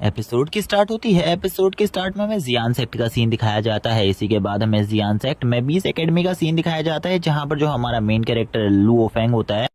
Episode की start होती है। एपिसोड के स्टार्ट में हमें जियान सेक्ट का सीन दिखाया जाता है। इसी के बाद हमें जियान सेक्ट में बीस एकेडमी का सीन दिखाया जाता है, जहां पर जो हमारा मेन कैरेक्टर लुओ फेंग होता है,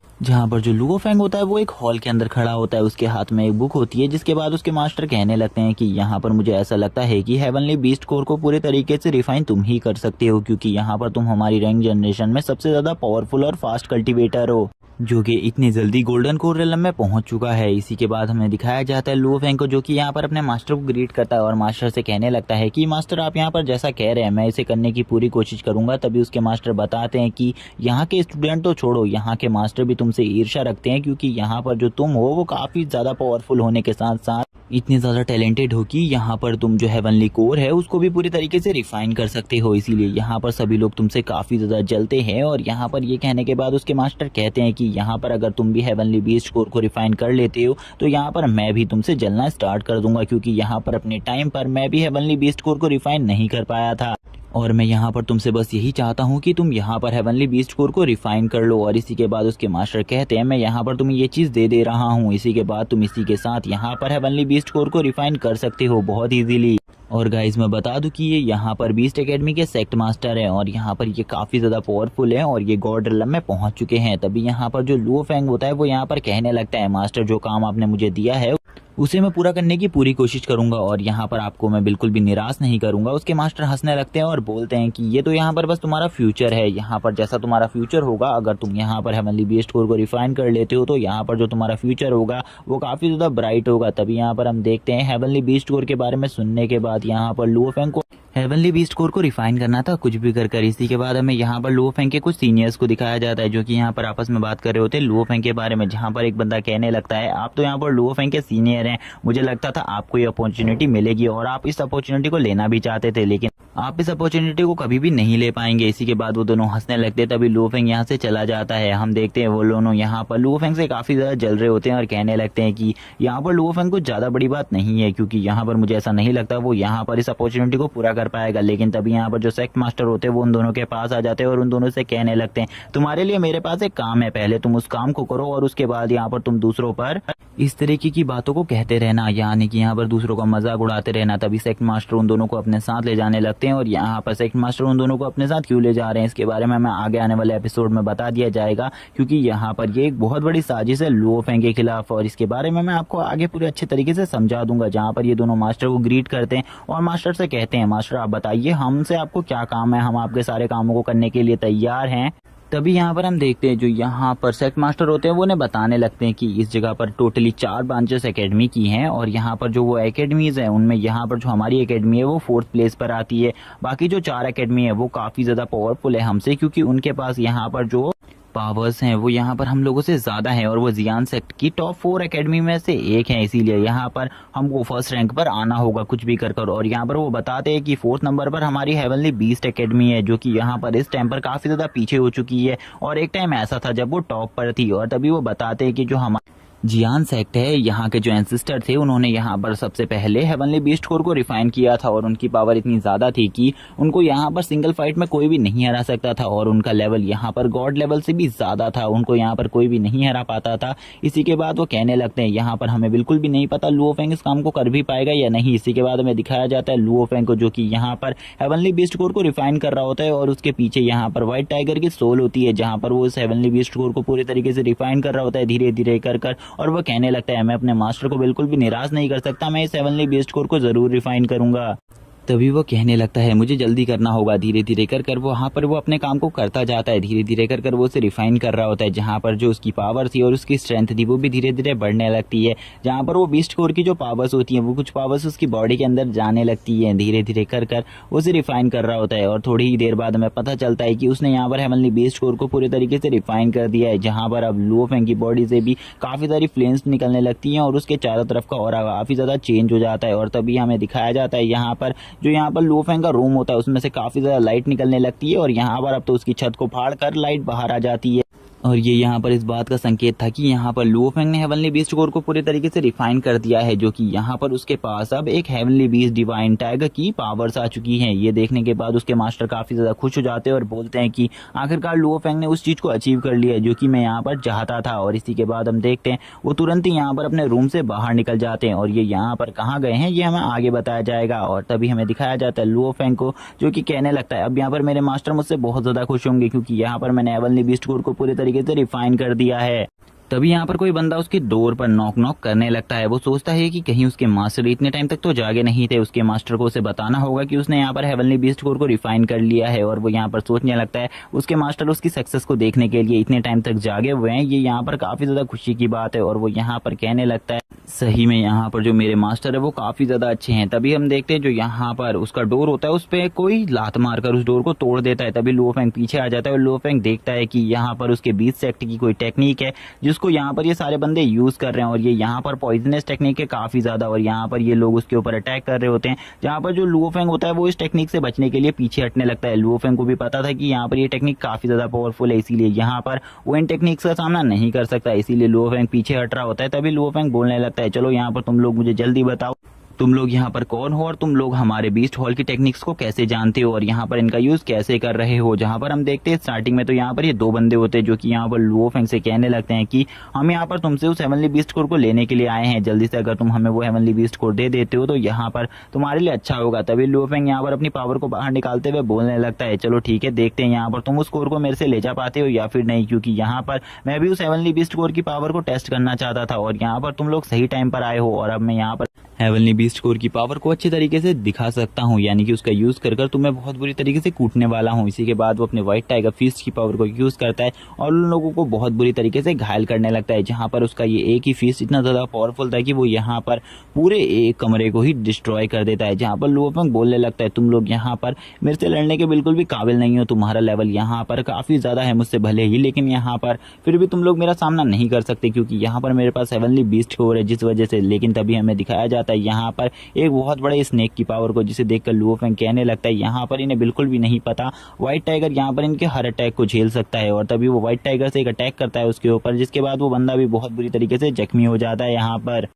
वो एक हॉल के अंदर खड़ा होता है। उसके हाथ में एक बुक होती है, जिसके बाद उसके मास्टर कहने लगते हैं कि यहाँ पर मुझे ऐसा लगता है कि हेवनली बीस्ट कोर को पूरे तरीके से रिफाइन तुम ही कर सकते हो, क्योंकि यहाँ पर तुम हमारी रैंक जनरेशन में सबसे ज्यादा पावरफुल और फास्ट कल्टीवेटर हो, जो कि इतनी जल्दी गोल्डन कोर रिलम में पहुंच चुका है। इसी के बाद हमें दिखाया जाता है लुओ फेंग को, जो कि यहाँ पर अपने मास्टर को ग्रीट करता है और मास्टर से कहने लगता है कि मास्टर आप यहाँ पर जैसा कह रहे हैं मैं इसे करने की पूरी कोशिश करूंगा। तभी उसके मास्टर बताते हैं कि यहाँ के स्टूडेंट तो छोड़ो, यहाँ के मास्टर भी तुमसे ईर्ष्या रखते हैं, क्योंकि यहाँ पर जो तुम हो वो काफी ज्यादा पावरफुल होने के साथ साथ इतने ज्यादा टैलेंटेड हो कि यहाँ पर तुम जो हेवनली कोर है उसको भी पूरी तरीके से रिफाइन कर सकते हो। इसीलिए यहाँ पर सभी लोग तुमसे काफी ज्यादा जलते हैं। और यहाँ पर ये कहने के बाद उसके मास्टर कहते हैं कि यहाँ पर अगर तुम भी हेवनली बीस्ट कोर को रिफाइन कर लेते हो तो यहाँ पर मैं भी तुमसे जलना स्टार्ट कर दूंगा, क्योंकि यहाँ पर अपने टाइम पर मैं भी हेवनली बीस्ट कोर को रिफाइन नहीं कर पाया था। और मैं यहाँ पर तुमसे बस यही चाहता हूँ कि तुम यहाँ पर हेवनली बीस्ट कोर को रिफाइन कर लो। और इसी के बाद उसके मास्टर कहते हैं मैं यहाँ पर तुम्हें ये चीज दे रहा हूँ, इसी के बाद तुम इसी के साथ यहाँ पर हेवनली बीस्ट कोर को रिफाइन कर सकते हो बहुत इजीली। और गाइज मैं बता दूं कि ये यहाँ पर बीस्ट एकेडमी के सेक्ट मास्टर हैं और यहाँ पर ये काफी ज्यादा पावरफुल हैं और ये गॉड रिलम में पहुंच चुके हैं। तभी यहाँ पर जो लुओ फेंग होता है वो यहाँ पर कहने लगता है मास्टर जो काम आपने मुझे दिया है उसे मैं पूरा करने की पूरी कोशिश करूंगा और यहाँ पर आपको मैं बिल्कुल भी निराश नहीं करूंगा। उसके मास्टर हंसने लगते हैं और बोलते हैं कि ये तो यहाँ पर बस तुम्हारा फ्यूचर है, यहाँ पर जैसा तुम्हारा फ्यूचर होगा, अगर तुम यहाँ पर हेवनली बीस्ट कोर को रिफाइन कर लेते हो तो यहाँ पर जो तुम्हारा फ्यूचर होगा वो काफी ज्यादा ब्राइट होगा। तभी यहाँ पर हम देखते हैं हेवनली बीस्ट कोर के बारे में सुनने के बाद यहाँ पर लुओ फेंग को हेवनली बीस्ट कोर को रिफाइन करना था कुछ भी कर। इसी के बाद हमें यहाँ पर लुओ फेंग के कुछ सीनियर्स को दिखाया जाता है, जो कि यहाँ पर आपस में बात कर रहे होते हैं लुओ फेंग के बारे में। जहाँ पर एक बंदा कहने लगता है आप तो यहाँ पर लुओ फेंग के सीनियर हैं, मुझे लगता था आपको ये अपॉर्चुनिटी मिलेगी और आप इस अपॉर्चुनिटी को लेना भी चाहते थे, लेकिन आप इस अपॉर्चुनिटी को कभी भी नहीं ले पाएंगे। इसी के बाद वो दोनों हंसने लगते हैं। तभी लुओ फेंग यहाँ से चला जाता है। हम देखते हैं वो दोनों यहाँ पर लुओ फेंग से काफी ज्यादा जल रहे होते हैं और कहने लगते हैं कि यहाँ पर लुओ फेंग को ज्यादा बड़ी बात नहीं है, क्योंकि यहाँ पर मुझे ऐसा नहीं लगता वो यहाँ पर इस अपॉर्चुनिटी को पूरा कर पाएगा। लेकिन तभी यहाँ पर जो सेक्ट मास्टर होते हैं वो उन दोनों के पास आ जाते हैं और उन दोनों से कहने लगते हैं तुम्हारे लिए मेरे पास एक काम है, पहले तुम उस काम को करो और उसके बाद यहाँ पर तुम दूसरों पर इस तरीके की बातों को कहते रहना, यानी कि यहाँ पर दूसरों का मजाक उड़ाते रहना। तभी सेक्ट मास्टर उन दोनों को अपने साथ ले जाने लगते हैं और यहाँ पर सेक्ट मास्टर उन दोनों को अपने साथ क्यों ले जा रहे हैं इसके बारे में हमें आगे आने वाले एपिसोड में बता दिया जाएगा, क्योंकि यहाँ पर ये एक बहुत बड़ी साजिश है लुओ फेंग के खिलाफ और इसके बारे में मैं आपको आगे पूरे अच्छे तरीके से समझा दूंगा। जहाँ पर ये दोनों मास्टर को ग्रीट करते हैं और मास्टर से कहते हैं मास्टर आप बताइए हमसे आपको क्या काम है, हम आपके सारे कामों को करने के लिए तैयार हैं। तभी यहाँ पर हम देखते हैं जो यहाँ पर सेक्ट मास्टर होते हैं वो उन्हें बताने लगते हैं कि इस जगह पर टोटली 4 ब्रांचेस एकेडमी की हैं और यहाँ पर जो वो एकेडमीज हैं उनमें यहाँ पर जो हमारी एकेडमी है वो 4th प्लेस पर आती है। बाकी जो 4 एकेडमी है वो काफी ज्यादा पावरफुल है हमसे, क्योंकि उनके पास यहाँ पर जो पावर्स हैं वो यहाँ पर हम लोगों से ज्यादा हैं और वो जियान सेक्ट की टॉप 4 एकेडमी में से एक है। इसीलिए यहाँ पर हमको फर्स्ट रैंक पर आना होगा कुछ भी कर। और यहाँ पर वो बताते हैं कि 4th नंबर पर हमारी हेवनली बीस्ट एकेडमी है, जो कि यहाँ पर इस टाइम पर काफी ज्यादा पीछे हो चुकी है और एक टाइम ऐसा था जब वो टॉप पर थी। और तभी वो बताते हैं कि जो हमारे जियान सेक्ट है यहाँ के जो एंसिस्टर थे उन्होंने यहाँ पर सबसे पहले हेवनली बीस्ट कोर को रिफाइन किया था और उनकी पावर इतनी ज्यादा थी कि उनको यहाँ पर सिंगल फाइट में कोई भी नहीं हरा सकता था और उनका लेवल यहाँ पर गॉड लेवल से भी ज्यादा था, उनको यहाँ पर कोई भी नहीं हरा पाता था। इसी के बाद वो कहने लगते हैं यहाँ पर हमें बिल्कुल भी नहीं पता लुओ फेंग इस काम को कर भी पाएगा या नहीं। इसी के बाद हमें दिखाया जाता है लुओ फेंग को, जो कि यहाँ पर हेवनली बीस्ट कोर को रिफाइन कर रहा होता है और उसके पीछे यहाँ पर व्हाइट टाइगर की सोल होती है, जहाँ पर वो इस हेवनली बीस्ट कोर को पूरी तरीके से रिफाइन कर रहा होता है धीरे धीरे कर और वो कहने लगता है मैं अपने मास्टर को बिल्कुल भी निराश नहीं कर सकता, मैं इस हेवनली बीस्ट कोर को जरूर रिफाइन करूंगा। तभी वो कहने लगता है मुझे जल्दी करना होगा। धीरे धीरे कर वहाँ पर वो अपने काम को करता जाता है, धीरे धीरे कर वो उसे रिफाइन कर रहा होता है। जहाँ पर जो उसकी पावर थी और उसकी स्ट्रेंथ थी वो भी धीरे धीरे बढ़ने लगती है। जहाँ पर वो बीस्ट कोर की जो पावर्स होती हैं वो कुछ पावर्स उसकी बॉडी के अंदर जाने लगती है, धीरे धीरे कर उसे रिफाइन कर रहा होता है। और थोड़ी ही देर बाद हमें पता चलता है कि उसने यहाँ पर हेवनली बीस्ट कोर को पूरे तरीके से रिफाइन कर दिया है, जहाँ पर अब लुओ फेंग की बॉडी से भी काफी सारी फ्लेम्स निकलने लगती हैं और उसके चारों तरफ का ऑरा काफी ज्यादा चेंज हो जाता है। और तभी हमें दिखाया जाता है यहाँ पर लुओ फेंग का रूम होता है उसमें से काफी ज्यादा लाइट निकलने लगती है और यहाँ पर अब तो उसकी छत को फाड़ कर लाइट बाहर आ जाती है और ये यहाँ पर इस बात का संकेत था कि यहाँ पर लुओ फेंग ने हेवनली बीस्ट कोर को पूरे तरीके से रिफाइन कर दिया है, जो कि यहाँ पर उसके पास अब एक हेवनली बीस्ट डिवाइन टाइगर की पावर्स आ चुकी हैं। ये देखने के बाद उसके मास्टर काफी ज्यादा खुश हो जाते हैं और बोलते हैं कि आखिरकार लुओ फेंग ने उस चीज को अचीव कर लिया है जो कि मैं यहाँ पर चाहता था। और इसी के बाद हम देखते हैं वो तुरंत ही यहाँ पर अपने रूम से बाहर निकल जाते हैं और ये यहाँ पर कहाँ गए हैं ये हमें आगे बताया जाएगा। और तभी हमें दिखाया जाता है लुओ फेंग को, जो कि कहने लगता है अब यहाँ पर मेरे मास्टर मुझसे बहुत ज्यादा खुश होंगे क्योंकि यहाँ पर मैंने हेवनली बीस्ट कोर को पूरे तरीके से रिफाइन कर दिया है। तभी यहाँ पर कोई बंदा उसकी डोर पर नॉक नॉक करने लगता है। वो सोचता है कि कहीं उसके मास्टर इतने टाइम तक तो जागे नहीं थे, उसके मास्टर को उसे बताना होगा कि उसने यहाँ पर हेवनली बीस्ट कोर को रिफाइन कर लिया है। और वो यहाँ पर सोचने लगता है उसके मास्टर उसकी सक्सेस को देखने के लिए इतने टाइम तक जागे हुए हैं, ये यहाँ पर काफी ज्यादा खुशी की बात है। और वो यहाँ पर कहने लगता है सही में यहाँ पर जो मेरे मास्टर है वो काफी ज्यादा अच्छे हैं। तभी हम देखते हैं जो यहाँ पर उसका डोर होता है उस पर कोई लात मारकर उस डोर को तोड़ देता है। तभी लुओ फेंग पीछे आ जाता है और लुओ फेंग देखता है कि यहाँ पर उसके 20 सेक्ट की कोई टेक्निक है जिसको यहाँ पर ये सारे बंदे यूज कर रहे हैं और ये यहाँ पर पॉइजनस टेक्निक है काफी ज्यादा। और यहाँ पर ये लोग उसके ऊपर अटैक कर रहे होते हैं, जहाँ पर जो लुओ फेंग होता है वो इस टेक्निक से बचने के लिए पीछे हटने लगता है। लुओ फेंग को भी पता था कि यहाँ पर ये टेक्निक काफी ज्यादा पावरफुल है, इसीलिए यहाँ पर वो इन टेक्निक्स का सामना नहीं कर सकता, इसीलिए लुओ फेंग पीछे हट रहा होता है। तभी लुओ फेंग बोलने लगता है चलो यहाँ पर तुम लोग मुझे जल्दी बताओ तुम लोग यहाँ पर कौन हो और तुम लोग हमारे बीस्ट हॉल की टेक्निक्स को कैसे जानते हो और यहाँ पर इनका यूज कैसे कर रहे हो। जहाँ पर हम देखते हैं स्टार्टिंग में तो यहाँ पर ये दो बंदे होते हैं जो कि यहाँ पर लुओ फेंग से कहने लगते हैं कि हम यहाँ पर तुमसे उस हेवनली बीस्ट कोर को लेने के लिए आए हैं, जल्दी से अगर तुम हमें वो हेवनली बीस्ट कोर दे देते हो तो यहाँ पर तुम्हारे लिए अच्छा होगा। तभी लुओ फेंग यहाँ पर अपनी पावर को बाहर निकालते हुए बोलने लगता है चलो ठीक है देखते हैं यहाँ पर तुम उस कोर को मेरे से ले जा पाते हो या फिर नहीं, क्योंकि यहाँ पर मैं भी उस हेवनली बीस्ट कोर की पावर को टेस्ट करना चाहता था और यहाँ पर तुम लोग सही टाइम पर आए हो और अब मैं यहाँ पर हेवनली बीस्ट कोर की पावर को अच्छे तरीके से दिखा सकता हूँ, यानी कि उसका यूज कर कर तुम्हें बहुत बुरी तरीके से कूटने वाला हूँ। इसी के बाद वो अपने व्हाइट टाइगर फिस्ट की पावर को यूज करता है और उन लोगों को बहुत बुरी तरीके से घायल करने लगता है। जहाँ पर उसका ये एक ही फिस्ट इतना ज्यादा पावरफुल था कि वो यहाँ पर पूरे एक कमरे को ही डिस्ट्रॉय कर देता है। जहाँ पर लुओ फेंग बोलने लगता है तुम लोग यहाँ पर मेरे से लड़ने के बिल्कुल भी काबिल नहीं हो, तुम्हारा लेवल यहाँ पर काफी ज्यादा है मुझसे भले ही, लेकिन यहाँ पर फिर भी तुम लोग मेरा सामना नहीं कर सकते क्योंकि यहाँ पर मेरे पास हेवनली बीस्ट कोर है जिस वजह से। लेकिन तभी हमें दिखाया जाता है यहाँ पर एक बहुत बड़े स्नेक की पावर को, जिसे देखकर लुओ फेंग कहने लगता है यहाँ पर इन्हें बिल्कुल भी नहीं पता व्हाइट टाइगर यहाँ पर इनके हर अटैक को झेल सकता है। और तभी वो व्हाइट टाइगर से एक अटैक करता है उसके ऊपर, जिसके बाद वो बंदा भी बहुत बुरी तरीके से जख्मी हो जाता है यहाँ पर।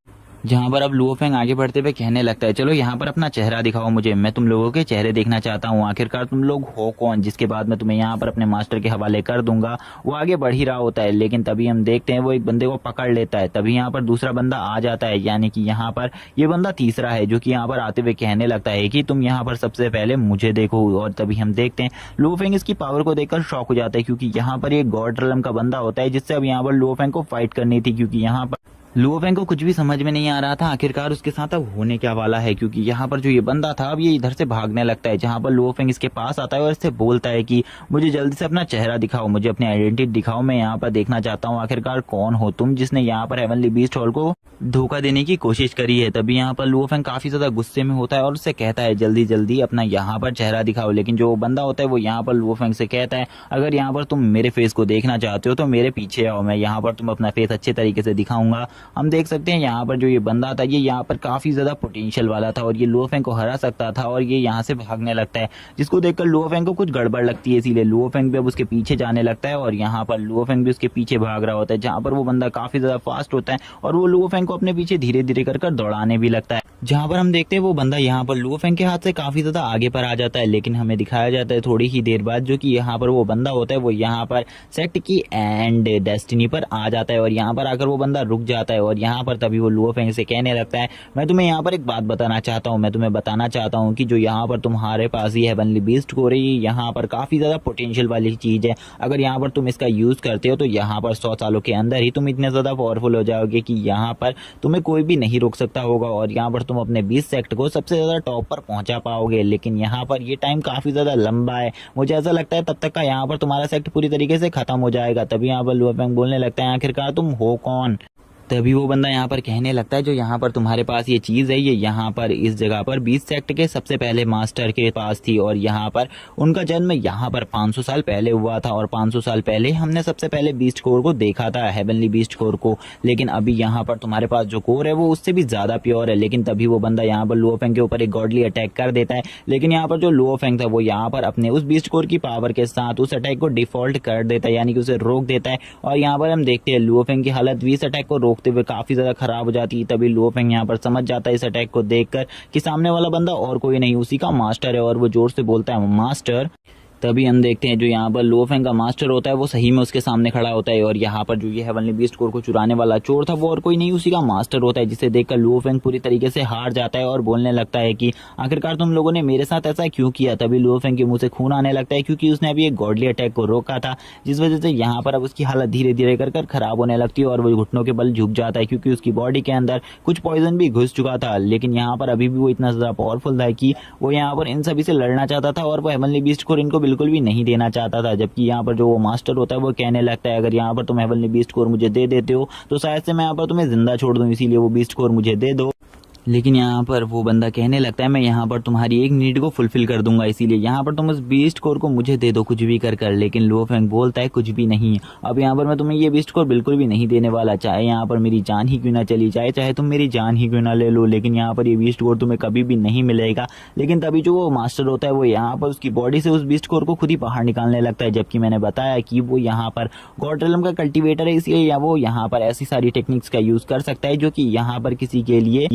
जहाँ पर अब लुओ फेंग आगे बढ़ते हुए कहने लगता है चलो यहाँ पर अपना चेहरा दिखाओ मुझे, मैं तुम लोगों के चेहरे देखना चाहता हूँ, आखिरकार तुम लोग हो कौन। जिसके बाद मैं तुम्हें यहाँ पर अपने मास्टर के हवाले कर दूंगा। वो आगे बढ़ ही रहा होता है लेकिन तभी हम देखते हैं वो एक बंदे को पकड़ लेता है। तभी यहाँ पर दूसरा बंदा आ जाता है, यानी कि यहाँ पर ये बंदा तीसरा है जो कि यहाँ पर आते हुए कहने लगता है कि तुम यहाँ पर सबसे पहले मुझे देखो। और तभी हम देखते हैं लुओ फेंग इसकी पावर को देखकर शॉक हो जाता है क्योंकि यहाँ पर ये गॉड रेलम का बंदा होता है जिससे अब यहाँ पर लुओ फेंग को फाइट करनी थी, क्योंकि यहाँ पर लुओ फेंग को कुछ भी समझ में नहीं आ रहा था आखिरकार उसके साथ अब होने क्या वाला है। क्योंकि यहाँ पर जो ये बंदा था अब ये इधर से भागने लगता है। जहाँ पर लुओ फेंग इसके पास आता है और इससे बोलता है कि मुझे जल्दी से अपना चेहरा दिखाओ, मुझे अपनी आइडेंटिटी दिखाओ, मैं यहाँ पर देखना चाहता हूँ आखिरकार कौन हो तुम जिसने यहाँ पर हेवनली बीस्ट हॉल को धोखा देने की कोशिश करी है। तभी यहाँ पर लुओ फेंग काफी ज्यादा गुस्से में होता है और उससे कहता है जल्दी जल्दी अपना यहाँ पर चेहरा दिखाओ। लेकिन जो बंदा होता है वो यहाँ पर लुओ फेंग से कहता है अगर यहाँ पर तुम मेरे फेस को देखना चाहते हो तो मेरे पीछे आओ, मैं यहाँ पर तुम अपना फेस अच्छे तरीके से दिखाऊंगा। हम देख सकते हैं यहाँ पर जो ये बंदा था ये यहाँ पर काफी ज्यादा पोटेंशियल वाला था और ये लुओ फेंग को हरा सकता था और ये यहाँ से भागने लगता है, जिसको देखकर लुओ फेंग को कुछ गड़बड़ लगती है, इसीलिए लुओ फेंग भी अब उसके पीछे जाने लगता है और यहाँ पर लुओ फेंग भी उसके पीछे भाग रहा होता है। जहाँ पर वो बंदा काफी ज्यादा फास्ट होता है और वो लुओ फेंग को अपने पीछे धीरे धीरे कर दौड़ाने भी लगता है। जहाँ पर हम देखते हैं वो बंदा यहाँ पर लुओ फेंग के हाथ से काफी ज्यादा आगे पर आ जाता है, लेकिन हमें दिखाया जाता है थोड़ी ही देर बाद जो कि यहाँ पर वो बंदा होता है वो यहाँ पर सेक्ट की एंड डेस्टिनी पर आ जाता है और यहाँ पर आकर वो बंदा रुक जाता है। और यहाँ पर तभी वो लुओ फेंग से कहने लगता है मैं तुम्हें यहाँ पर एक बात बताना चाहता हूँ, मैं तुम्हें बताना चाहता हूँ कि जो यहाँ पर तुम्हारे पास ही हेवनली बीस्ट हो रही है यहाँ पर काफी ज्यादा पोटेंशियल वाली चीज है। अगर यहाँ पर तुम इसका यूज करते हो तो यहाँ पर 100 सालों के अंदर ही तुम इतने ज्यादा पावरफुल हो जाओगे कि यहाँ पर तुम्हें कोई भी नहीं रोक सकता होगा और यहाँ पर तुम अपने 20 सेक्ट को सबसे ज्यादा टॉप पर पहुंचा पाओगे। लेकिन यहाँ पर ये टाइम काफी ज्यादा लंबा है, मुझे ऐसा लगता है तब तक का यहाँ पर तुम्हारा सेक्ट पूरी तरीके से खत्म हो जाएगा। तभी यहाँ पर लुओ फेंग बोलने लगता है आखिरकार तुम हो कौन। तभी वो बंदा यहाँ पर कहने लगता है जो यहाँ पर तुम्हारे पास ये चीज़ है ये यहाँ पर इस जगह पर 20 सेक्ट के सबसे पहले मास्टर के पास थी और यहाँ पर उनका जन्म यहाँ पर 500 साल पहले हुआ था और 500 साल पहले हमने सबसे पहले बीस्ट कोर को देखा था, हेवनली बीस्ट कोर को। लेकिन अभी यहाँ पर तुम्हारे पास जो कोर है वो उससे भी ज़्यादा प्योर है। लेकिन तभी वो बंदा यहाँ पर लुओ फेंग के ऊपर एक गॉडली अटैक कर देता है। लेकिन यहाँ पर जो लुओ फेंग था वो यहाँ पर अपने उस बीस्ट कोर की पावर के साथ उस अटैक को डिफॉल्ट कर देता है, यानी कि उसे रोक देता है। और यहाँ पर हम देखते हैं लुओ फेंग की हालत भी इस अटैक को रोकते हुए काफी ज्यादा खराब हो जाती है। तभी लुओ फेंग यहाँ पर समझ जाता है इस अटैक को देखकर कि सामने वाला बंदा और कोई नहीं उसी का मास्टर है और वो जोर से बोलता है मास्टर। तभी हम देखते हैं जो यहाँ पर लुओ फेंग का मास्टर होता है वो सही में उसके सामने खड़ा होता है और यहाँ पर जो ये हेवनली बीस्ट कोर को चुराने वाला चोर था वो और कोई नहीं उसी का मास्टर होता है, जिसे देखकर लुओ फेंग पूरी तरीके से हार जाता है और बोलने लगता है कि आखिरकार तुम लोगों ने मेरे साथ ऐसा क्यों किया। तभी लुओ फेंग के मुंह से खून आने लगता है क्योंकि उसने अभी एक गॉडली अटैक को रोका था, जिस वजह से यहाँ पर अब उसकी हालत धीरे धीरे कर खराब होने लगती है और वो घुटनों के बल झुक जाता है क्योंकि उसकी बॉडी के अंदर कुछ पॉइजन भी घुस चुका था। लेकिन यहाँ पर अभी भी वो इतना ज्यादा पावरफुल था कि वो यहाँ पर इन सभी से लड़ना चाहता था और वो हेवनली बीस्ट कोर इनको बिल्कुल भी नहीं देना चाहता था। जबकि यहाँ पर जो वो मास्टर होता है वो कहने लगता है अगर यहाँ पर तुम हेवनली बीस्ट कोर मुझे दे देते हो तो शायद से मैं यहाँ पर तुम्हें जिंदा छोड़ दूं, इसीलिए वो बीस्ट कोर मुझे दे दो। लेकिन यहाँ पर वो बंदा कहने लगता है मैं यहाँ पर तुम्हारी एक नीड को फुलफिल कर दूंगा, इसीलिए यहाँ पर तुम उस बीस्ट कोर को मुझे दे दो कुछ भी कर। लेकिन लुओ फेंग बोलता है कुछ भी नहीं, अब यहाँ पर मैं तुम्हें ये बीस्ट कोर बिल्कुल भी नहीं देने वाला, चाहे यहाँ पर मेरी जान ही क्यों ना चली जाए, चाहे तुम मेरी जान ही क्यों ना ले लो, लेकिन यहाँ पर ये बीस्ट कोर तुम्हें कभी भी नहीं मिलेगा। लेकिन तभी जो वो मास्टर होता है वो यहाँ पर उसकी बॉडी से उस बीस्ट कोर को खुद ही बाहर निकालने लगता है। जबकि मैंने बताया कि वो यहाँ पर गॉड रेलम का कल्टीवेटर है, इसलिए वो यहाँ पर ऐसी सारी टेक्निक्स का यूज कर सकता है जो कि यहाँ पर किसी के लिए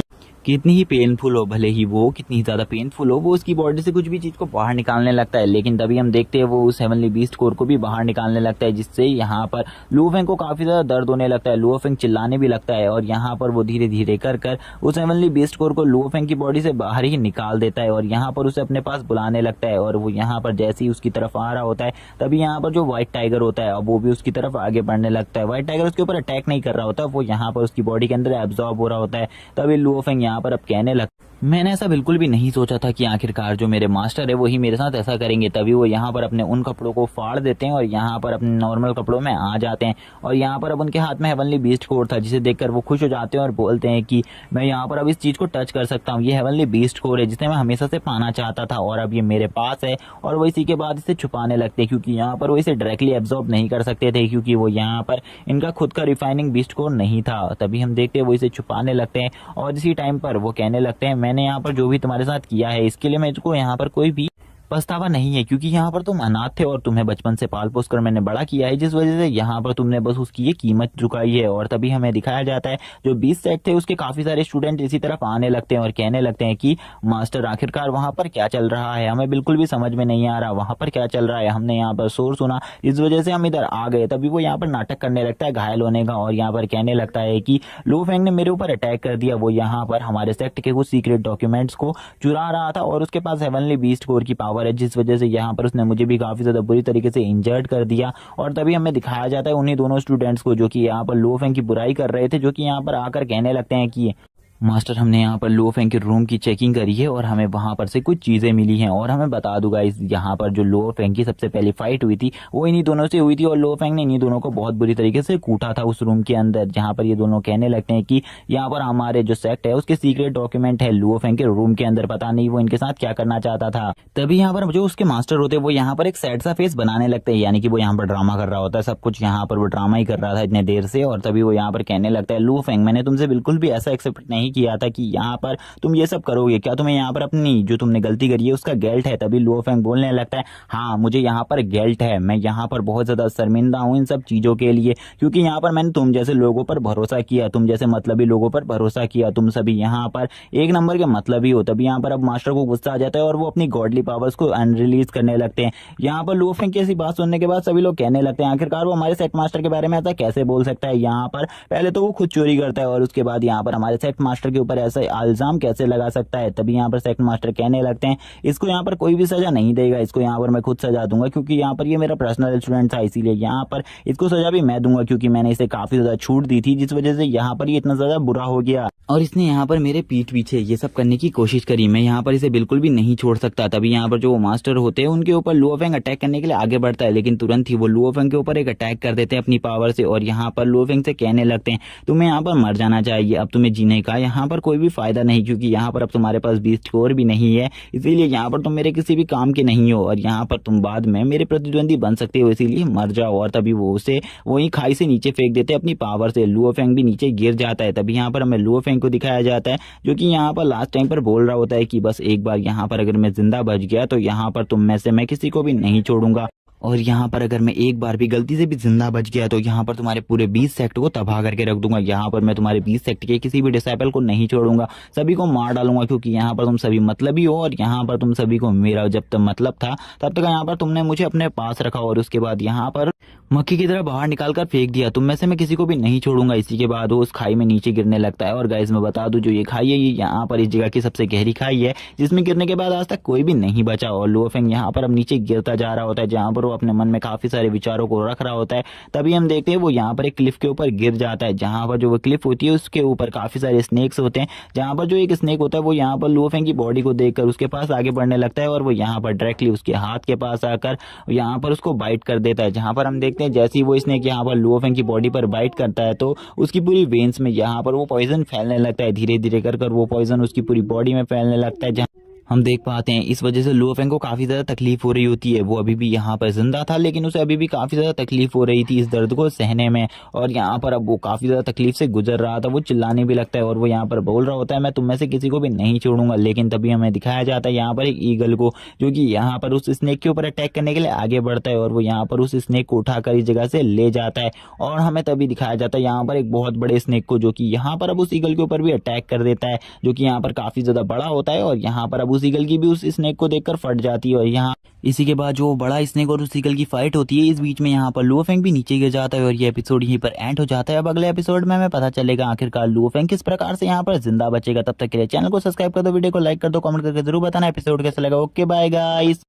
कितनी ही पेनफुल हो, भले ही वो कितनी ज्यादा पेनफुल हो, वो उसकी बॉडी से कुछ भी चीज को बाहर निकालने लगता है। लेकिन तभी हम देखते हैं वो उस हेवनली बीस्ट कोर को भी बाहर निकालने लगता है, जिससे यहाँ पर लुओ फेंग को काफी ज्यादा दर्द होने लगता है। लुओ फेंग चिल्लाने भी लगता है और यहाँ पर वो धीरे धीरे कर उस हेवनली बीस्ट कोर को लुओ फेंग की बॉडी से बाहर ही निकाल देता है और यहाँ पर उसे अपने पास बुलाने लगता है। और वो यहाँ पर जैसे ही उसकी तरफ आ रहा होता है तभी यहाँ पर जो व्हाइट टाइगर होता है वो भी उसकी तरफ आगे बढ़ने लगता है। व्हाइट टाइगर उसके ऊपर अटैक नहीं कर रहा होता, वो यहाँ पर उसकी बॉडी के अंदर एब्जॉर्ब हो रहा होता है। तभी लुओ फेंग यहाँ पर अब कहने लगता मैंने ऐसा बिल्कुल भी नहीं सोचा था कि आखिरकार जो मेरे मास्टर है वही मेरे साथ ऐसा करेंगे। तभी वो यहाँ पर अपने उन कपड़ों को फाड़ देते हैं और यहाँ पर अपने नॉर्मल कपड़ों में आ जाते हैं और यहाँ पर अब उनके हाथ में हेवनली बीस्ट कोर था, जिसे देखकर वो खुश हो जाते हैं और बोलते हैं कि मैं यहाँ पर अब इस चीज को टच कर सकता हूँ, ये हेवनली बीस्ट कोर है जिसे मैं हमेशा से पाना चाहता था और अब ये मेरे पास है। और वो इसी के बाद इसे छुपाने लगते हैं क्योंकि यहाँ पर वो इसे डायरेक्टली एब्जॉर्ब नहीं कर सकते थे क्योंकि वो यहाँ पर इनका खुद का रिफाइनिंग बीस्ट कोर नहीं था। तभी हम देखते हैं वो इसे छुपाने लगते हैं और इसी टाइम पर वो कहने लगते हैं मैंने यहाँ पर जो भी तुम्हारे साथ किया है इसके लिए मुझको यहाँ पर कोई भी पछतावा नहीं है क्योंकि यहाँ पर तुम अनाथ थे और तुम्हें बचपन से पाल पोस कर मैंने बड़ा किया है, जिस वजह से यहाँ पर तुमने बस उसकी ये कीमत चुकाई है। और तभी हमें दिखाया जाता है जो 20 सेट थे उसके काफी सारे स्टूडेंट इसी तरफ आने लगते हैं और कहने लगते हैं कि मास्टर आखिरकार वहां पर क्या चल रहा है, हमें बिल्कुल भी समझ में नहीं आ रहा वहां पर क्या चल रहा है, हमने यहाँ पर शोर सुना इस वजह से हम इधर आ गए। तभी वो यहाँ पर नाटक करने लगता है घायल होने का और यहाँ पर कहने लगता है कि लुओ फेंग ने मेरे ऊपर अटैक कर दिया, वो यहाँ पर हमारे सेक्ट के कुछ सीक्रेट डॉक्यूमेंट्स को चुरा रहा था और उसके पास हेवनली बीस्ट कोर की पावर है, जिस वजह से यहाँ पर उसने मुझे भी काफी ज्यादा बुरी तरीके से इंजर्ड कर दिया। और तभी हमें दिखाया जाता है उन्हीं दोनों स्टूडेंट्स को जो कि यहाँ पर लुओ फेंग की बुराई कर रहे थे, जो कि यहाँ पर आकर कहने लगते हैं कि मास्टर हमने यहाँ पर लुओ फेंग के रूम की चेकिंग करी है और हमें वहां पर से कुछ चीजें मिली हैं। और हमें बता दूंगा इस यहाँ पर जो लुओ फेंग की सबसे पहली फाइट हुई थी वो इन्हीं दोनों से हुई थी और लुओ फेंग ने इन्हीं दोनों को बहुत बुरी तरीके से कूटा था उस रूम के अंदर, जहाँ पर ये दोनों कहने लगते हैं कि यहाँ पर हमारे जो सेक्ट है उसके सीक्रेट डॉक्यूमेंट है लुओ फेंग के रूम के अंदर, पता नहीं वो इनके साथ क्या करना चाहता था। तभी यहाँ पर जो उसके मास्टर होते हैं वो यहाँ पर एक सैड सा फेस बनाने लगते हैं, यानी कि वो यहाँ पर ड्रामा कर रहा होता है, सब कुछ यहाँ पर वो ड्रामा ही कर रहा था इतने देर से। और तभी वो यहाँ पर कहने लगता है लुओ फेंग मैंने तुमसे बिल्कुल भी ऐसा एक्सेप्ट नहीं किया था कि यहाँ पर तुम ये सब करोगे, क्या तुम्हें यहाँ पर अपनी जो तुमने गलती करी है उसका गिल्ट है। तभी लुओ फेंग बोलने लगता है हाँ मुझे यहाँ पर गिल्ट है, मैं यहाँ पर बहुत ज्यादा शर्मिंदा हूँ इन सब चीजों के लिए क्योंकि यहाँ पर मैंने तुम जैसे लोगों पर भरोसा किया, तुम जैसे मतलबी लोगों पर भरोसा किया, तुम सभी यहाँ पर एक नंबर के मतलबी हो। तभी यहाँ पर अब मास्टर को गुस्सा आ जाता है और वो अपनी गॉडली पावर्स को अनरिलीज करने लगते हैं। यहाँ पर लुओ फेंग की ऐसी बात सुनने के बाद सभी लोग कहने लगते हैं आखिरकार वो हमारे सेट मास्टर के बारे में ऐसा कैसे बोल सकता है, यहाँ पर पहले तो वो खुद चोरी करता है और उसके बाद यहाँ पर हमारे सेट मास्टर के ऊपर ऐसा इल्जाम कैसे लगा सकता है। तभी यहाँ पर सेक्ट मास्टर कहने लगते हैं इसको यहाँ पर कोई भी सजा नहीं देगा, इसको यहाँ पर मैं खुद सजा दूंगा क्योंकि यहाँ पर ये मेरा पर्सनल स्टूडेंट था, इसीलिए यहाँ पर इसको सजा भी मैं दूंगा क्योंकि मैंने इसे काफी ज्यादा छूट दी थी, जिस वजह से यहाँ पर ये इतना ज्यादा बुरा हो गया। और इसने यहाँ पर मेरे पीठ पीछे ये सब करने की कोशिश करी। मैं यहाँ पर इसे बिल्कुल भी नहीं छोड़ सकता। तभी यहाँ पर जो वो मास्टर होते हैं उनके ऊपर लुओफेंग अटैक करने के लिए आगे बढ़ता है, लेकिन तुरंत ही वो लुओफेंग के ऊपर एक अटैक कर देते हैं अपनी पावर से और यहाँ पर लुओफेंग से कहने लगते हैं तुम्हें यहाँ पर मर जाना चाहिए, अब तुम्हें जीने का यहाँ पर कोई भी फायदा नहीं, क्योंकि यहाँ पर अब तुम्हारे पास बीस्ट कोर भी नहीं है, इसीलिए यहाँ पर तुम मेरे किसी भी काम के नहीं हो और यहाँ पर तुम बाद में मेरे प्रतिद्वंदी बन सकते हो, इसीलिए मर जाओ। और तभी वो उसे वही खाई से नीचे फेंक देते हैं अपनी पावर से। लुओफेंग भी नीचे गिर जाता है। तभी यहाँ पर हमें लुओफेंग को दिखाया जाता है जो कि यहाँ पर लास्ट टाइम पर बोल रहा होता है कि बस एक बार यहाँ पर अगर मैं जिंदा बच गया तो यहाँ पर तुम में से मैं किसी को भी नहीं छोड़ूंगा, और यहाँ पर अगर मैं एक बार भी गलती से भी जिंदा बच गया तो यहाँ पर तुम्हारे पूरे 20 सेक्ट को तबाह करके रख दूंगा। यहाँ पर मैं तुम्हारे 20 सेक्ट के किसी भी डिसाइपल को नहीं छोड़ूंगा, सभी को मार डालूंगा, क्योंकि यहाँ पर तुम सभी मतलबी हो और यहाँ पर तुम सभी को मेरा जब तक मतलब था तब तक यहाँ पर तुमने मुझे अपने पास रखा और उसके बाद यहाँ पर मक्खी की तरह बाहर निकाल कर फेंक दिया। तुम में से मैं किसी को भी नहीं छोड़ूंगा। इसी के बाद वो उस खाई में नीचे गिरने लगता है। और गाइस मैं बता दूं जो ये खाई है ये यहाँ पर इस जगह की सबसे गहरी खाई है, जिसमें गिरने के बाद आज तक कोई भी नहीं बचा और लुओफेंग यहाँ पर अब नीचे गिरता जा रहा होता है, जहाँ पर वो अपने मन में काफी सारे विचारों को रख रहा होता है। तभी हम देखते हैं वो यहाँ पर एक क्लिफ के ऊपर गिर जाता है, जहाँ पर जो वो क्लिफ होती है उसके ऊपर काफी सारे स्नेक्स होते हैं, जहाँ पर जो एक स्नेक होता है वो यहाँ पर लुओफेंग की बॉडी को देखकर उसके पास आगे बढ़ने लगता है और वो यहाँ पर डायरेक्टली उसके हाथ के पास आकर यहाँ पर उसको बाइट कर देता है। जहाँ पर हम देखते हैं जैसे ही वो स्नेक यहाँ पर लुओफेंग की बॉडी पर बाइट करता है तो उसकी पूरी वेन्स में यहाँ पर वो पॉइजन फैलने लगता है। धीरे धीरे कर वो पॉइजन उसकी पूरी बॉडी में फैलने लगता है। जहाँ हम देख पाते हैं इस वजह से लुओफेंग को काफी ज्यादा तकलीफ हो रही होती है। वो अभी भी यहाँ पर जिंदा था लेकिन उसे अभी भी काफी ज्यादा तकलीफ हो रही थी इस दर्द को सहने में, और यहाँ पर अब वो काफी ज्यादा तकलीफ से गुजर रहा था। वो चिल्लाने भी लगता है और वो यहाँ पर बोल रहा होता है मैं तुम में से किसी को भी नहीं छोड़ूंगा। लेकिन तभी हमें दिखाया जाता है यहाँ पर एक ईगल को, जो कि यहाँ पर उस स्नेक के ऊपर अटैक करने के लिए आगे बढ़ता है और वो यहाँ पर उस स्नेक को उठाकर इस जगह से ले जाता है। और हमें तभी दिखाया जाता है यहाँ पर एक बहुत बड़े स्नेक को, जो कि यहाँ पर अब उस ईगल के ऊपर भी अटैक कर देता है, जो कि यहाँ पर काफी ज्यादा बड़ा होता है। और यहाँ पर अब उस ईगल की भी उस स्नेक को देखकर फट जाती है। और यहाँ इसी के बाद जो बड़ा स्नेक और उस ईगल की फाइट होती है, इस बीच में यहाँ पर लुओफेंग भी नीचे गिर जाता है और ये एपिसोड यहीं पर एंड हो जाता है। अब अगले एपिसोड में हमें पता चलेगा आखिरकार लुओफेंग किस प्रकार से यहाँ पर जिंदा बचेगा। तब तक के लिए चैनल को सब्सक्राइब कर दो, वीडियो को लाइक कर दो, कमेंट करके जरूर बताना एपिसोड कैसा लगा। Okay bye guys.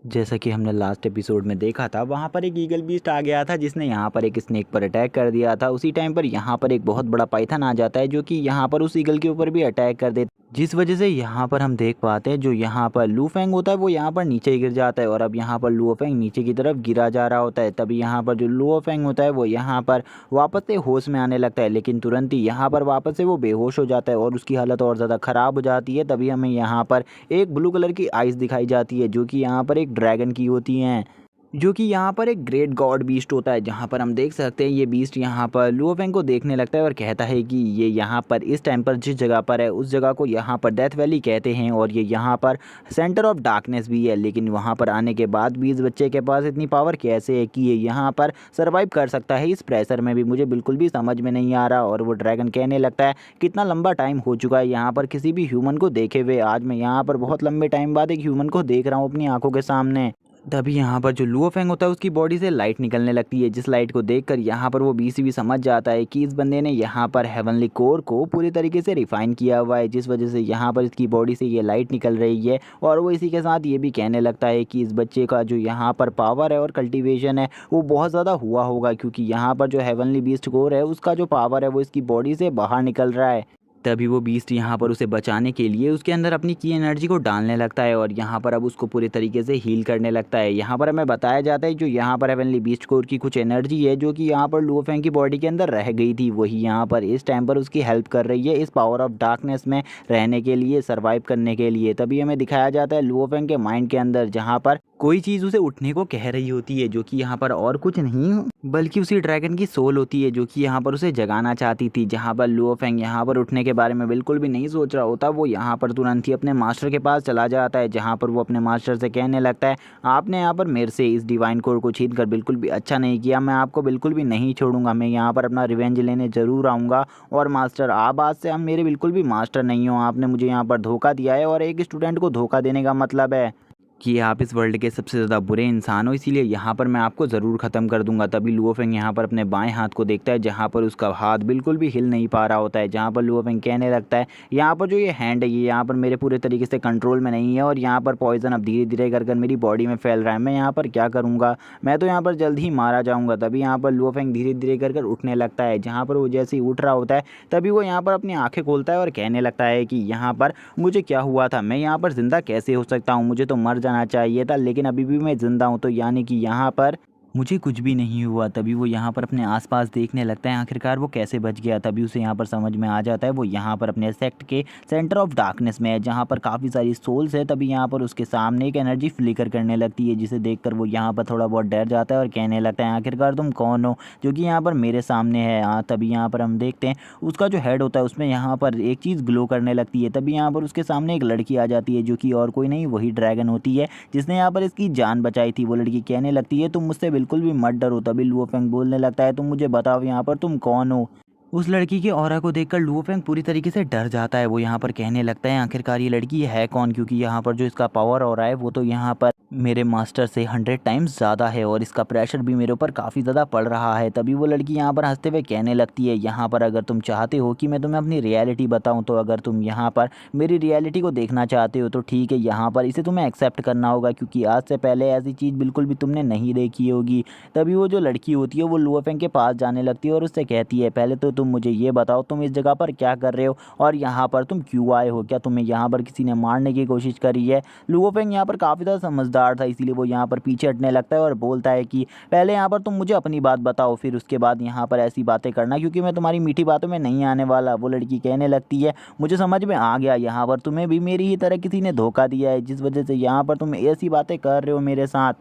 जैसा कि हमने लास्ट एपिसोड में देखा था वहाँ पर एक ईगल बीस्ट आ गया था जिसने यहाँ पर एक स्नेक पर अटैक कर दिया था। उसी टाइम पर यहाँ पर एक बहुत बड़ा पाइथन आ जाता है जो कि यहाँ पर उस ईगल के ऊपर भी अटैक कर देता है, जिस वजह से यहाँ पर हम देख पाते हैं जो यहाँ पर लुओफेंग होता है वो यहाँ पर नीचे गिर जाता है और अब यहाँ पर लुओफेंग नीचे की तरफ गिरा जा रहा होता है। तभी यहाँ पर जो लुओफेंग होता है वो यहाँ पर वापस से होश में आने लगता है, लेकिन तुरंत ही यहाँ पर वापस से वो बेहोश हो जाता है और उसकी हालत और ज़्यादा ख़राब हो जाती है। तभी हमें यहाँ पर एक ब्लू कलर की आइस दिखाई जाती है जो कि यहाँ पर एक ड्रैगन की होती हैं, जो कि यहाँ पर एक ग्रेट गॉड बीस्ट होता है। जहाँ पर हम देख सकते हैं ये बीस्ट यहाँ पर लुओफेंग को देखने लगता है और कहता है कि ये यहाँ पर इस टाइम पर जिस जगह पर है उस जगह को यहाँ पर डेथ वैली कहते हैं और ये यहाँ पर सेंटर ऑफ डार्कनेस भी है। लेकिन वहाँ पर आने के बाद भी इस बच्चे के पास इतनी पावर कैसे है कि ये यहाँ पर सर्वाइव कर सकता है इस प्रेशर में भी, मुझे बिल्कुल भी समझ में नहीं आ रहा। और वो ड्रैगन कहने लगता है कितना लंबा टाइम हो चुका है यहाँ पर किसी भी ह्यूमन को देखे हुए, आज मैं यहाँ पर बहुत लंबे टाइम बाद एक ह्यूमन को देख रहा हूँ अपनी आंखों के सामने। तभी यहाँ पर जो लुओफेंग होता है उसकी बॉडी से लाइट निकलने लगती है, जिस लाइट को देखकर यहाँ पर वो बीसी भी समझ जाता है कि इस बंदे ने यहाँ पर हेवनली कोर को पूरी तरीके से रिफाइन किया हुआ है, जिस वजह से यहाँ पर इसकी बॉडी से ये लाइट निकल रही है। और वो इसी के साथ ये भी कहने लगता है कि इस बच्चे का जो यहाँ पर पावर है और कल्टीवेशन है वो बहुत ज़्यादा हुआ होगा, क्योंकि यहाँ पर जो हेवनली बीस्ट कोर है उसका जो पावर है वो इसकी बॉडी से बाहर निकल रहा है। तभी वो बीस्ट यहाँ पर उसे बचाने के लिए उसके अंदर अपनी की एनर्जी को डालने लगता है और यहाँ पर अब उसको पूरे तरीके से हील करने लगता है। यहाँ पर हमें बताया जाता है जो यहाँ पर हेवनली बीस्ट कोर की कुछ एनर्जी है जो कि यहाँ पर लुओफेंग की बॉडी के अंदर रह गई थी, वही यहाँ पर इस टाइम पर उसकी हेल्प कर रही है इस पावर ऑफ डार्कनेस में रहने के लिए, सर्वाइव करने के लिए। तभी हमें दिखाया जाता है लुओफेंग के माइंड के अंदर जहाँ पर कोई चीज़ उसे उठने को कह रही होती है, जो कि यहाँ पर और कुछ नहीं बल्कि उसी ड्रैगन की सोल होती है जो कि यहाँ पर उसे जगाना चाहती थी। जहाँ पर लुओफेंग यहाँ पर उठने के बारे में बिल्कुल भी नहीं सोच रहा होता, वो यहाँ पर तुरंत ही अपने मास्टर के पास चला जाता है, जहाँ पर वो अपने मास्टर से कहने लगता है आपने यहाँ पर मेरे से इस डिवाइन कोर को छीन कर बिल्कुल भी अच्छा नहीं किया, मैं आपको बिल्कुल भी नहीं छोड़ूंगा, मैं यहाँ पर अपना रिवेंज लेने ज़रूर आऊँगा। और मास्टर आप आज से हम मेरे बिल्कुल भी मास्टर नहीं हो, आपने मुझे यहाँ पर धोखा दिया है और एक स्टूडेंट को धोखा देने का मतलब है कि आप इस वर्ल्ड के सबसे ज़्यादा बुरे इंसान हो, इसीलिए यहाँ पर मैं आपको ज़रूर ख़त्म कर दूंगा। तभी लुओफेंग यहाँ पर अपने बाएं हाथ को देखता है जहाँ पर उसका हाथ बिल्कुल भी हिल नहीं पा रहा होता है, जहाँ पर लुओफेंग कहने लगता है यहाँ पर जो ये हैंड है ये यहाँ पर मेरे पूरे तरीके से कंट्रोल में नहीं है और यहाँ पर पॉइजन अब धीरे धीरे कर मेरी बॉडी में फैल रहा है। मैं यहाँ पर क्या करूँगा, मैं तो यहाँ पर जल्द ही मारा जाऊँगा। तभी यहाँ पर लुओफेंग धीरे धीरे कर उठने लगता है। जहाँ पर वो जैसे ही उठ रहा होता है तभी वो यहाँ पर अपनी आँखें खोलता है और कहने लगता है कि यहाँ पर मुझे क्या हुआ था, मैं यहाँ पर ज़िंदा कैसे हो सकता हूँ, मुझे तो मर जाना चाहिए था लेकिन अभी भी मैं ज़िंदा हूँ, तो यानी कि यहाँ पर मुझे कुछ भी नहीं हुआ। तभी वो यहाँ पर अपने आसपास देखने लगता है आखिरकार वो कैसे बच गया। तभी उसे यहाँ पर समझ में आ जाता है वो यहाँ पर अपने सेक्ट के सेंटर ऑफ डार्कनेस में है जहाँ पर काफ़ी सारी सोल्स है। तभी यहाँ पर उसके सामने एक एनर्जी फ्लिकर करने लगती है जिसे देखकर वो यहाँ पर थोड़ा बहुत डर जाता है और कहने लगता है आखिरकार तुम कौन हो जो कि यहाँ पर मेरे सामने है। तभी यहाँ पर हम देखते हैं उसका जो हेड होता है उसमें यहाँ पर एक चीज़ ग्लो करने लगती है। तभी यहाँ पर उसके सामने एक लड़की आ जाती है जो कि और कोई नहीं वही ड्रैगन होती है जिसने यहाँ पर इसकी जान बचाई थी। वो लड़की कहने लगती है तुम मुझसे बिल्कुल भी मत डरो। तभी लुओफेंग बोलने लगता है तुम मुझे बताओ यहाँ पर तुम कौन हो। उस लड़की के ऑरा को देखकर लुओफेंग पूरी तरीके से डर जाता है। वो यहाँ पर कहने लगता है आखिरकार ये लड़की है कौन, क्योंकि यहाँ पर जो इसका पावर हो रहा है वो तो यहाँ पर मेरे मास्टर से 100 टाइम्स ज़्यादा है और इसका प्रेशर भी मेरे ऊपर काफ़ी ज़्यादा पड़ रहा है। तभी वो लड़की यहाँ पर हंसते हुए कहने लगती है यहाँ पर अगर तुम चाहते हो कि मैं तुम्हें अपनी रियलिटी बताऊँ तो अगर तुम यहाँ पर मेरी रियलिटी को देखना चाहते हो तो ठीक है, यहाँ पर इसे तुम्हें एक्सेप्ट करना होगा क्योंकि आज से पहले ऐसी चीज़ बिल्कुल भी तुमने नहीं देखी होगी। तभी वो जो लड़की होती है वो लुओफेंग के पास जाने लगती है और उससे कहती है पहले तो तुम मुझे ये बताओ तुम इस जगह पर क्या कर रहे हो और यहाँ पर तुम क्यों आए हो, क्या तुम्हें यहाँ पर किसी ने मारने की कोशिश करी है। लुओफेंग यहाँ पर काफ़ी ज़्यादा समझदार था इसीलिए वो यहाँ पर पीछे हटने लगता है और बोलता है कि पहले यहाँ पर तुम मुझे अपनी बात बताओ फिर उसके बाद यहाँ पर ऐसी बातें करना क्योंकि मैं तुम्हारी मीठी बातों में नहीं आने वाला। वो लड़की कहने लगती है मुझे समझ में आ गया, यहाँ पर तुम्हें भी मेरी ही तरह किसी ने धोखा दिया है जिस वजह से यहाँ पर तुम ऐसी बातें कर रहे हो मेरे साथ।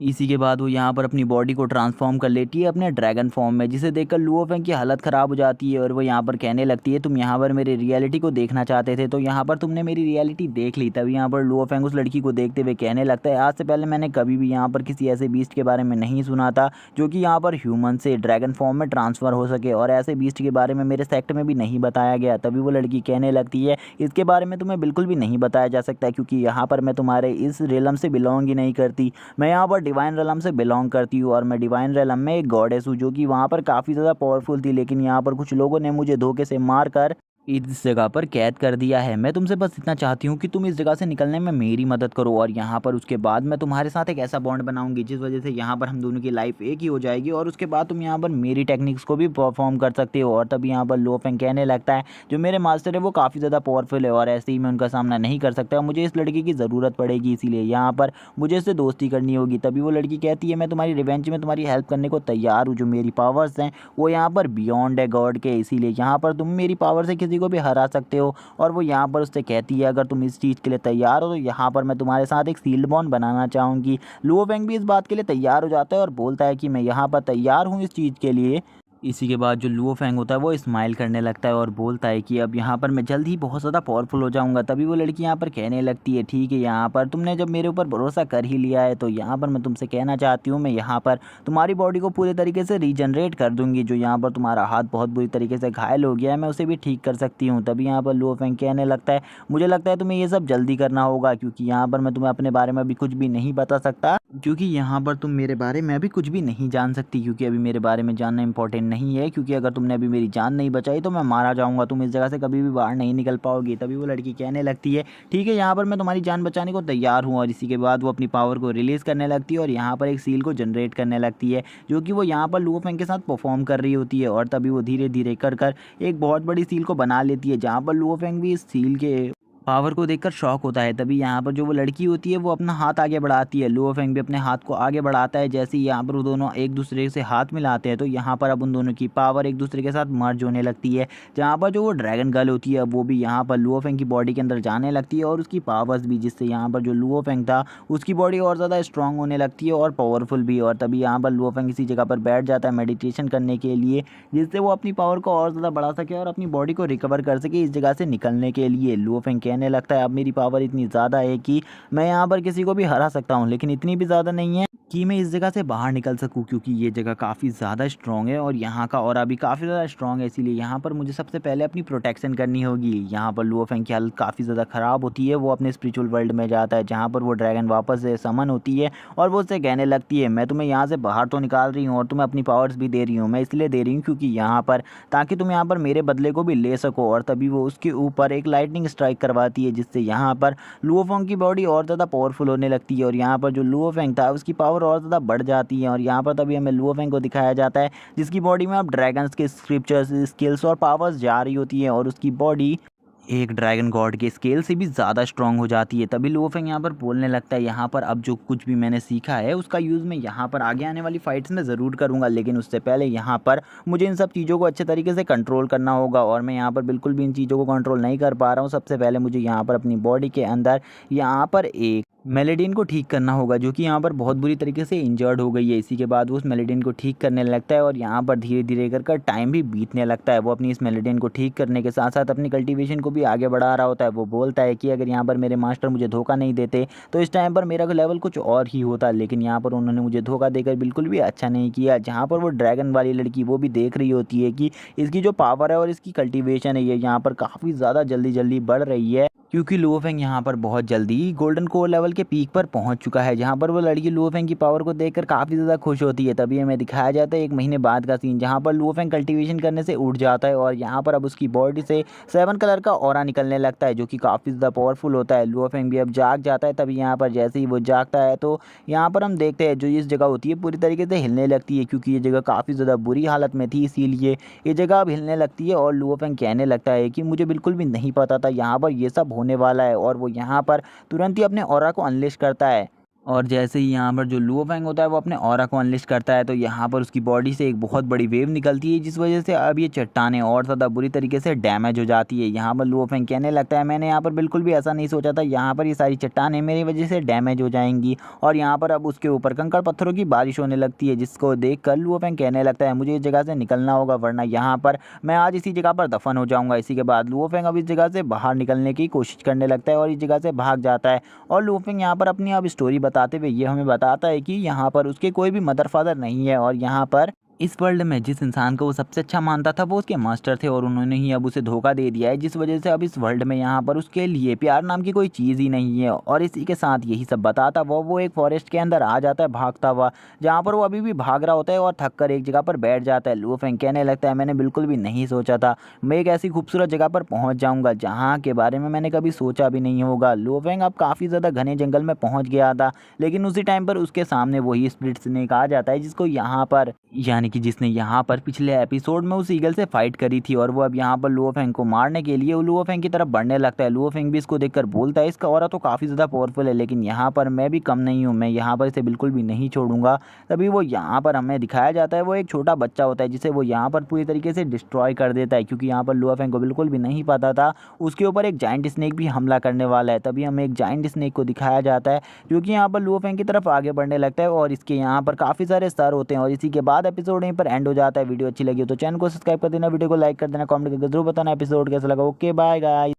इसी के बाद वो यहाँ पर अपनी बॉडी को ट्रांसफॉर्म कर लेती है अपने ड्रैगन फॉर्म में, जिसे देखकर लुओफेंग की हालत ख़राब हो जाती है और वो यहाँ पर कहने लगती है तुम यहाँ पर मेरी रियलिटी को देखना चाहते थे तो यहाँ पर तुमने मेरी रियलिटी देख ली। तभी यहाँ पर लुओफेंग उस लड़की को देखते हुए कहने लगता है आज से पहले मैंने कभी भी यहाँ पर किसी ऐसे बीस्ट के बारे में नहीं सुना था जो कि यहाँ पर ह्यूमन से ड्रैगन फॉर्म में ट्रांसफ़र हो सके और ऐसे बीस्ट के बारे में मेरे सेक्ट में भी नहीं बताया गया। तभी वो लड़की कहने लगती है इसके बारे में तुम्हें बिल्कुल भी नहीं बताया जा सकता क्योंकि यहाँ पर मैं तुम्हारे इस रेलम से बिलोंग ही नहीं करती, मैं यहाँ पर डिवाइन रेलम से बिलोंग करती हूँ और मैं डिवाइन रेलम में एक गॉडेस हूँ जो कि वहाँ पर काफ़ी ज़्यादा पावरफुल थी लेकिन यहाँ पर कुछ लोगों ने मुझे धोखे से मार कर इस जगह पर कैद कर दिया है। मैं तुमसे बस इतना चाहती हूँ कि तुम इस जगह से निकलने में मेरी मदद करो और यहाँ पर उसके बाद मैं तुम्हारे साथ एक ऐसा बॉन्ड बनाऊंगी जिस वजह से यहाँ पर हम दोनों की लाइफ एक ही हो जाएगी और उसके बाद तुम यहाँ पर मेरी टेक्निक्स को भी परफॉर्म कर सकते हो। और तभी यहाँ पर लुओफेंग कहने लगता है जो मेरे मास्टर है वो काफ़ी ज़्यादा पावरफुल है और ऐसे ही मैं उनका सामना नहीं कर सकता, मुझे इस लड़की की ज़रूरत पड़ेगी इसीलिए यहाँ पर मुझे इससे दोस्ती करनी होगी। तभी वो लड़की कहती है मैं तुम्हारी रिवेंज में तुम्हारी हेल्प करने को तैयार हूँ, जो मेरी पावर्स हैं वो यहाँ पर बियॉन्ड है गॉड के, इसीलिए यहाँ पर तुम मेरी पावर से किसी को भी हरा सकते हो। और वो यहाँ पर उससे कहती है अगर तुम इस चीज़ के लिए तैयार हो तो यहाँ पर मैं तुम्हारे साथ एक सील्ड बॉन्ड बनाना चाहूँगी। लुओफेंग भी इस बात के लिए तैयार हो जाता है और बोलता है कि मैं यहाँ पर तैयार हूँ इस चीज़ के लिए। इसी के बाद जो लुओफेंग होता है वो स्माइल करने लगता है और बोलता है कि अब यहाँ पर मैं जल्द ही बहुत ज़्यादा पावरफुल हो जाऊँगा। तभी वो लड़की यहाँ पर कहने लगती है ठीक है, यहाँ पर तुमने जब मेरे ऊपर भरोसा कर ही लिया है तो यहाँ पर मैं तुमसे कहना चाहती हूँ मैं यहाँ पर तुम्हारी बॉडी को पूरे तरीके से रीजनरेट कर दूँगी। जो यहाँ पर तुम्हारा हाथ बहुत बुरी तरीके से घायल हो गया है मैं उसे भी ठीक कर सकती हूँ। तभी यहाँ पर लुओफेंग कहने लगता है मुझे लगता है तुम्हें ये सब जल्दी करना होगा क्योंकि यहाँ पर मैं तुम्हें अपने बारे में अभी कुछ भी नहीं बता सकता, क्योंकि यहाँ पर तुम मेरे बारे में अभी कुछ भी नहीं जान सकती, क्योंकि अभी मेरे बारे में जानना इंपॉर्टेंट नहीं है क्योंकि अगर तुमने अभी मेरी जान नहीं बचाई तो मैं मारा जाऊंगा, तुम इस जगह से कभी भी बाहर नहीं निकल पाओगी। तभी वो लड़की कहने लगती है ठीक है, यहाँ पर मैं तुम्हारी जान बचाने को तैयार हूँ। और इसी के बाद वो अपनी पावर को रिलीज़ करने लगती है और यहाँ पर एक सील को जनरेट करने लगती है जो कि वो यहाँ पर लुओफेंग के साथ परफॉर्म कर रही होती है। और तभी वो धीरे धीरे कर कर एक बहुत बड़ी सील को बना लेती है जहाँ पर लुओफेंग भी इस सील के पावर को देखकर शॉक होता है। तभी यहाँ पर जो वो लड़की होती है वो अपना हाथ आगे बढ़ाती है, लुओफेंग भी अपने हाथ को आगे बढ़ाता है। जैसे ही यहाँ पर वो दोनों एक दूसरे से हाथ मिलाते हैं तो यहाँ पर अब उन दोनों की पावर एक दूसरे के साथ मर्ज होने लगती है। जहाँ पर जो वो ड्रैगन गर्ल होती है वो भी यहाँ पर लुओफेंग की बॉडी के अंदर जाने लगती है और उसकी पावर्स भी, जिससे यहाँ पर जो लुओफेंग था उसकी बॉडी और ज़्यादा स्ट्रांग होने लगती है और पावरफुल भी। और तभी यहाँ पर लुओफेंग किसी जगह पर बैठ जाता है मेडिटेशन करने के लिए, जिससे वो अपनी पावर को और ज़्यादा बढ़ा सके और अपनी बॉडी को रिकवर कर सके इस जगह से निकलने के लिए। लुओफेंग कहने लगता है अब मेरी पावर इतनी ज़्यादा है कि मैं यहाँ पर किसी को भी हरा सकता हूँ, लेकिन इतनी भी ज़्यादा नहीं है कि मैं इस जगह से बाहर निकल सकूं, क्योंकि ये जगह काफ़ी ज़्यादा स्ट्रॉन्ग है और यहाँ का ऑरा भी काफ़ी ज़्यादा स्ट्रॉन्ग है। इसीलिए यहाँ पर मुझे सबसे पहले अपनी प्रोटेक्शन करनी होगी। यहाँ पर लुओ फेंग की हालत काफ़ी ज़्यादा ख़राब होती है। वो अपने स्पिरिचुअल वर्ल्ड में जाता है जहाँ पर वो ड्रैगन वापस से समन होती है और वो उससे कहने लगती है मैं तुम्हें यहाँ से बाहर तो निकाल रही हूँ और तुम्हें अपनी पावर्स भी दे रही हूँ। मैं इसलिए दे रही हूँ क्योंकि यहाँ पर ताकि तुम यहाँ पर मेरे बदले को भी ले सको। और तभी वो उसके ऊपर एक लाइटनिंग स्ट्राइक करवाती है, जिससे यहाँ पर लुओ फेंग की बॉडी और ज़्यादा पावरफुल होने लगती है और यहाँ पर जो लुओ फेंग था उसकी पावर और ज़्यादा बढ़ जाती है। और यहाँ पर तभी हमें लुओ फेंग को दिखाया जाता है जिसकी बॉडी में अब ड्रैगन्स के स्क्रिप्चर्स, स्किल्स और पावर्स जा रही होती है और उसकी बॉडी एक ड्रैगन गॉड के स्केल से भी ज़्यादा स्ट्रांग हो जाती है। तभी लुओ फेंग यहाँ पर बोलने लगता है यहाँ पर अब जो कुछ भी मैंने सीखा है उसका यूज़ मैं यहाँ पर आगे आने वाली फाइट्स में ज़रूर करूँगा, लेकिन उससे पहले यहाँ पर मुझे इन सब चीज़ों को अच्छे तरीके से कंट्रोल करना होगा और मैं यहाँ पर बिल्कुल भी इन चीज़ों को कंट्रोल नहीं कर पा रहा हूँ। सबसे पहले मुझे यहाँ पर अपनी बॉडी के अंदर यहाँ पर एक मेलेडिन को ठीक करना होगा जो कि यहाँ पर बहुत बुरी तरीके से इंजर्ड हो गई है। इसी के बाद वो उस मेलेडिन को ठीक करने लगता है और यहाँ पर धीरे धीरे कर टाइम भी बीतने लगता है। वो अपनी इस मेलेडिन को ठीक करने के साथ साथ अपनी कल्टीवेशन को भी आगे बढ़ा रहा होता है। वो बोलता है कि अगर यहाँ पर मेरे मास्टर मुझे धोखा नहीं देते तो इस टाइम पर मेरा लेवल कुछ और ही होता, लेकिन यहाँ पर उन्होंने मुझे धोखा देकर बिल्कुल भी अच्छा नहीं किया। जहाँ पर वो ड्रैगन वाली लड़की वो भी देख रही होती है कि इसकी जो पावर है और इसकी कल्टीवेशन है ये यहाँ पर काफ़ी ज़्यादा जल्दी जल्दी बढ़ रही है, क्योंकि लुओ फेंग यहाँ पर बहुत जल्दी गोल्डन कोर लेवल के पीक पर पहुँच चुका है। जहाँ पर वो लड़की लुओ फेंग की पावर को देखकर काफ़ी ज़्यादा खुश होती है। तभी हमें दिखाया जाता है 1 महीने बाद का सीन जहाँ पर लुओ फेंग कल्टीवेशन करने से उठ जाता है और यहाँ पर अब उसकी बॉडी से 7 कलर का ऑरा निकलने लगता है जो कि काफ़ी ज़्यादा पावरफुल होता है। लुओ फेंग भी अब जाग जाता है। तभी यहाँ पर जैसे ही वो जागता है तो यहाँ पर हम देखते हैं जो इस जगह होती है पूरी तरीके से हिलने लगती है, क्योंकि ये जगह काफ़ी ज़्यादा बुरी हालत में थी, इसीलिए ये जगह अब हिलने लगती है। और लुओ फेंग कहने लगता है कि मुझे बिल्कुल भी नहीं पता था यहाँ पर ये सब होने वाला है और वो यहाँ पर तुरंत ही अपने ऑरा को अनलेश करता है। और जैसे ही यहाँ पर जो लुओ फेंग होता है वो अपने ऑरा को अनलिस्ट करता है तो यहाँ पर उसकी बॉडी से एक बहुत बड़ी वेव निकलती है, जिस वजह से अब ये चट्टानें और ज़्यादा बुरी तरीके से डैमेज हो जाती है। यहाँ पर लुओ फेंग कहने लगता है मैंने यहाँ पर बिल्कुल भी ऐसा नहीं सोचा था, यहाँ पर ये सारी चट्टानें मेरी वजह से डैमेज हो जाएंगी। और यहाँ पर अब उसके ऊपर कंकड़ पत्थरों की बारिश होने लगती है, जिसको देख कर लुओ फेंग कहने लगता है मुझे इस जगह से निकलना होगा वरना यहाँ पर मैं आज इसी जगह पर दफन हो जाऊँगा। इसी के बाद लुओ फेंग अब इस जगह से बाहर निकलने की कोशिश करने लगता है और इस जगह से भाग जाता है। और लुओ फेंग यहाँ पर अपनी अब स्टोरी बताते हुए ये हमें बताता है कि यहाँ पर उसके कोई भी मदर फादर नहीं है और यहाँ पर इस वर्ल्ड में जिस इंसान को वो सबसे अच्छा मानता था वो उसके मास्टर थे और उन्होंने ही अब उसे धोखा दे दिया है, जिस वजह से अब इस वर्ल्ड में यहाँ पर उसके लिए प्यार नाम की कोई चीज़ ही नहीं है। और इसी के साथ यही सब बताता वो एक फॉरेस्ट के अंदर आ जाता है भागता हुआ, जहाँ पर वो अभी भी भाग रहा होता है और थक कर एक जगह पर बैठ जाता है। लुओ फेंग कहने लगता है मैंने बिल्कुल भी नहीं सोचा था मैं एक ऐसी खूबसूरत जगह पर पहुँच जाऊँगा जहाँ के बारे में मैंने कभी सोचा भी नहीं होगा। लुओ फेंग अब काफ़ी ज़्यादा घने जंगल में पहुँच गया था, लेकिन उसी टाइम पर उसके सामने वही स्प्लिट स्नेक आ जाता है जिसको यहाँ पर यानी कि जिसने यहाँ पर पिछले एपिसोड में उस ईगल से फाइट करी थी और वो अब यहाँ पर लुओ फेंग को मारने के लिए लुओ फेंग की तरफ बढ़ने लगता है। लुओ फेंग भी इसको देखकर बोलता है इसका ऑरा तो काफ़ी ज़्यादा पावरफुल है, लेकिन यहाँ पर मैं भी कम नहीं हूँ, मैं यहाँ पर इसे बिल्कुल भी नहीं छोड़ूंगा। तभी वो यहाँ पर हमें दिखाया जाता है वो एक छोटा बच्चा होता है जिसे वो यहाँ पर पूरी तरीके से डिस्ट्रॉय कर देता है, क्योंकि यहाँ पर लुओ फेंग को बिल्कुल भी नहीं पता था उसके ऊपर एक जाइंट स्नेक भी हमला करने वाला है। तभी हमें एक जाइंट स्नेक को दिखाया जाता है जो कि यहाँ पर लुओ फेंग की तरफ आगे बढ़ने लगता है और इसके यहाँ पर काफ़ी सारे सर होते हैं। और इसी के बाद एपिसोड यहीं पर एंड हो जाता है। वीडियो अच्छी लगी तो चैनल को सब्सक्राइब कर देना, वीडियो को लाइक कर देना, कमेंट करके जरूर बताना एपिसोड कैसा लगा। Okay bye guys.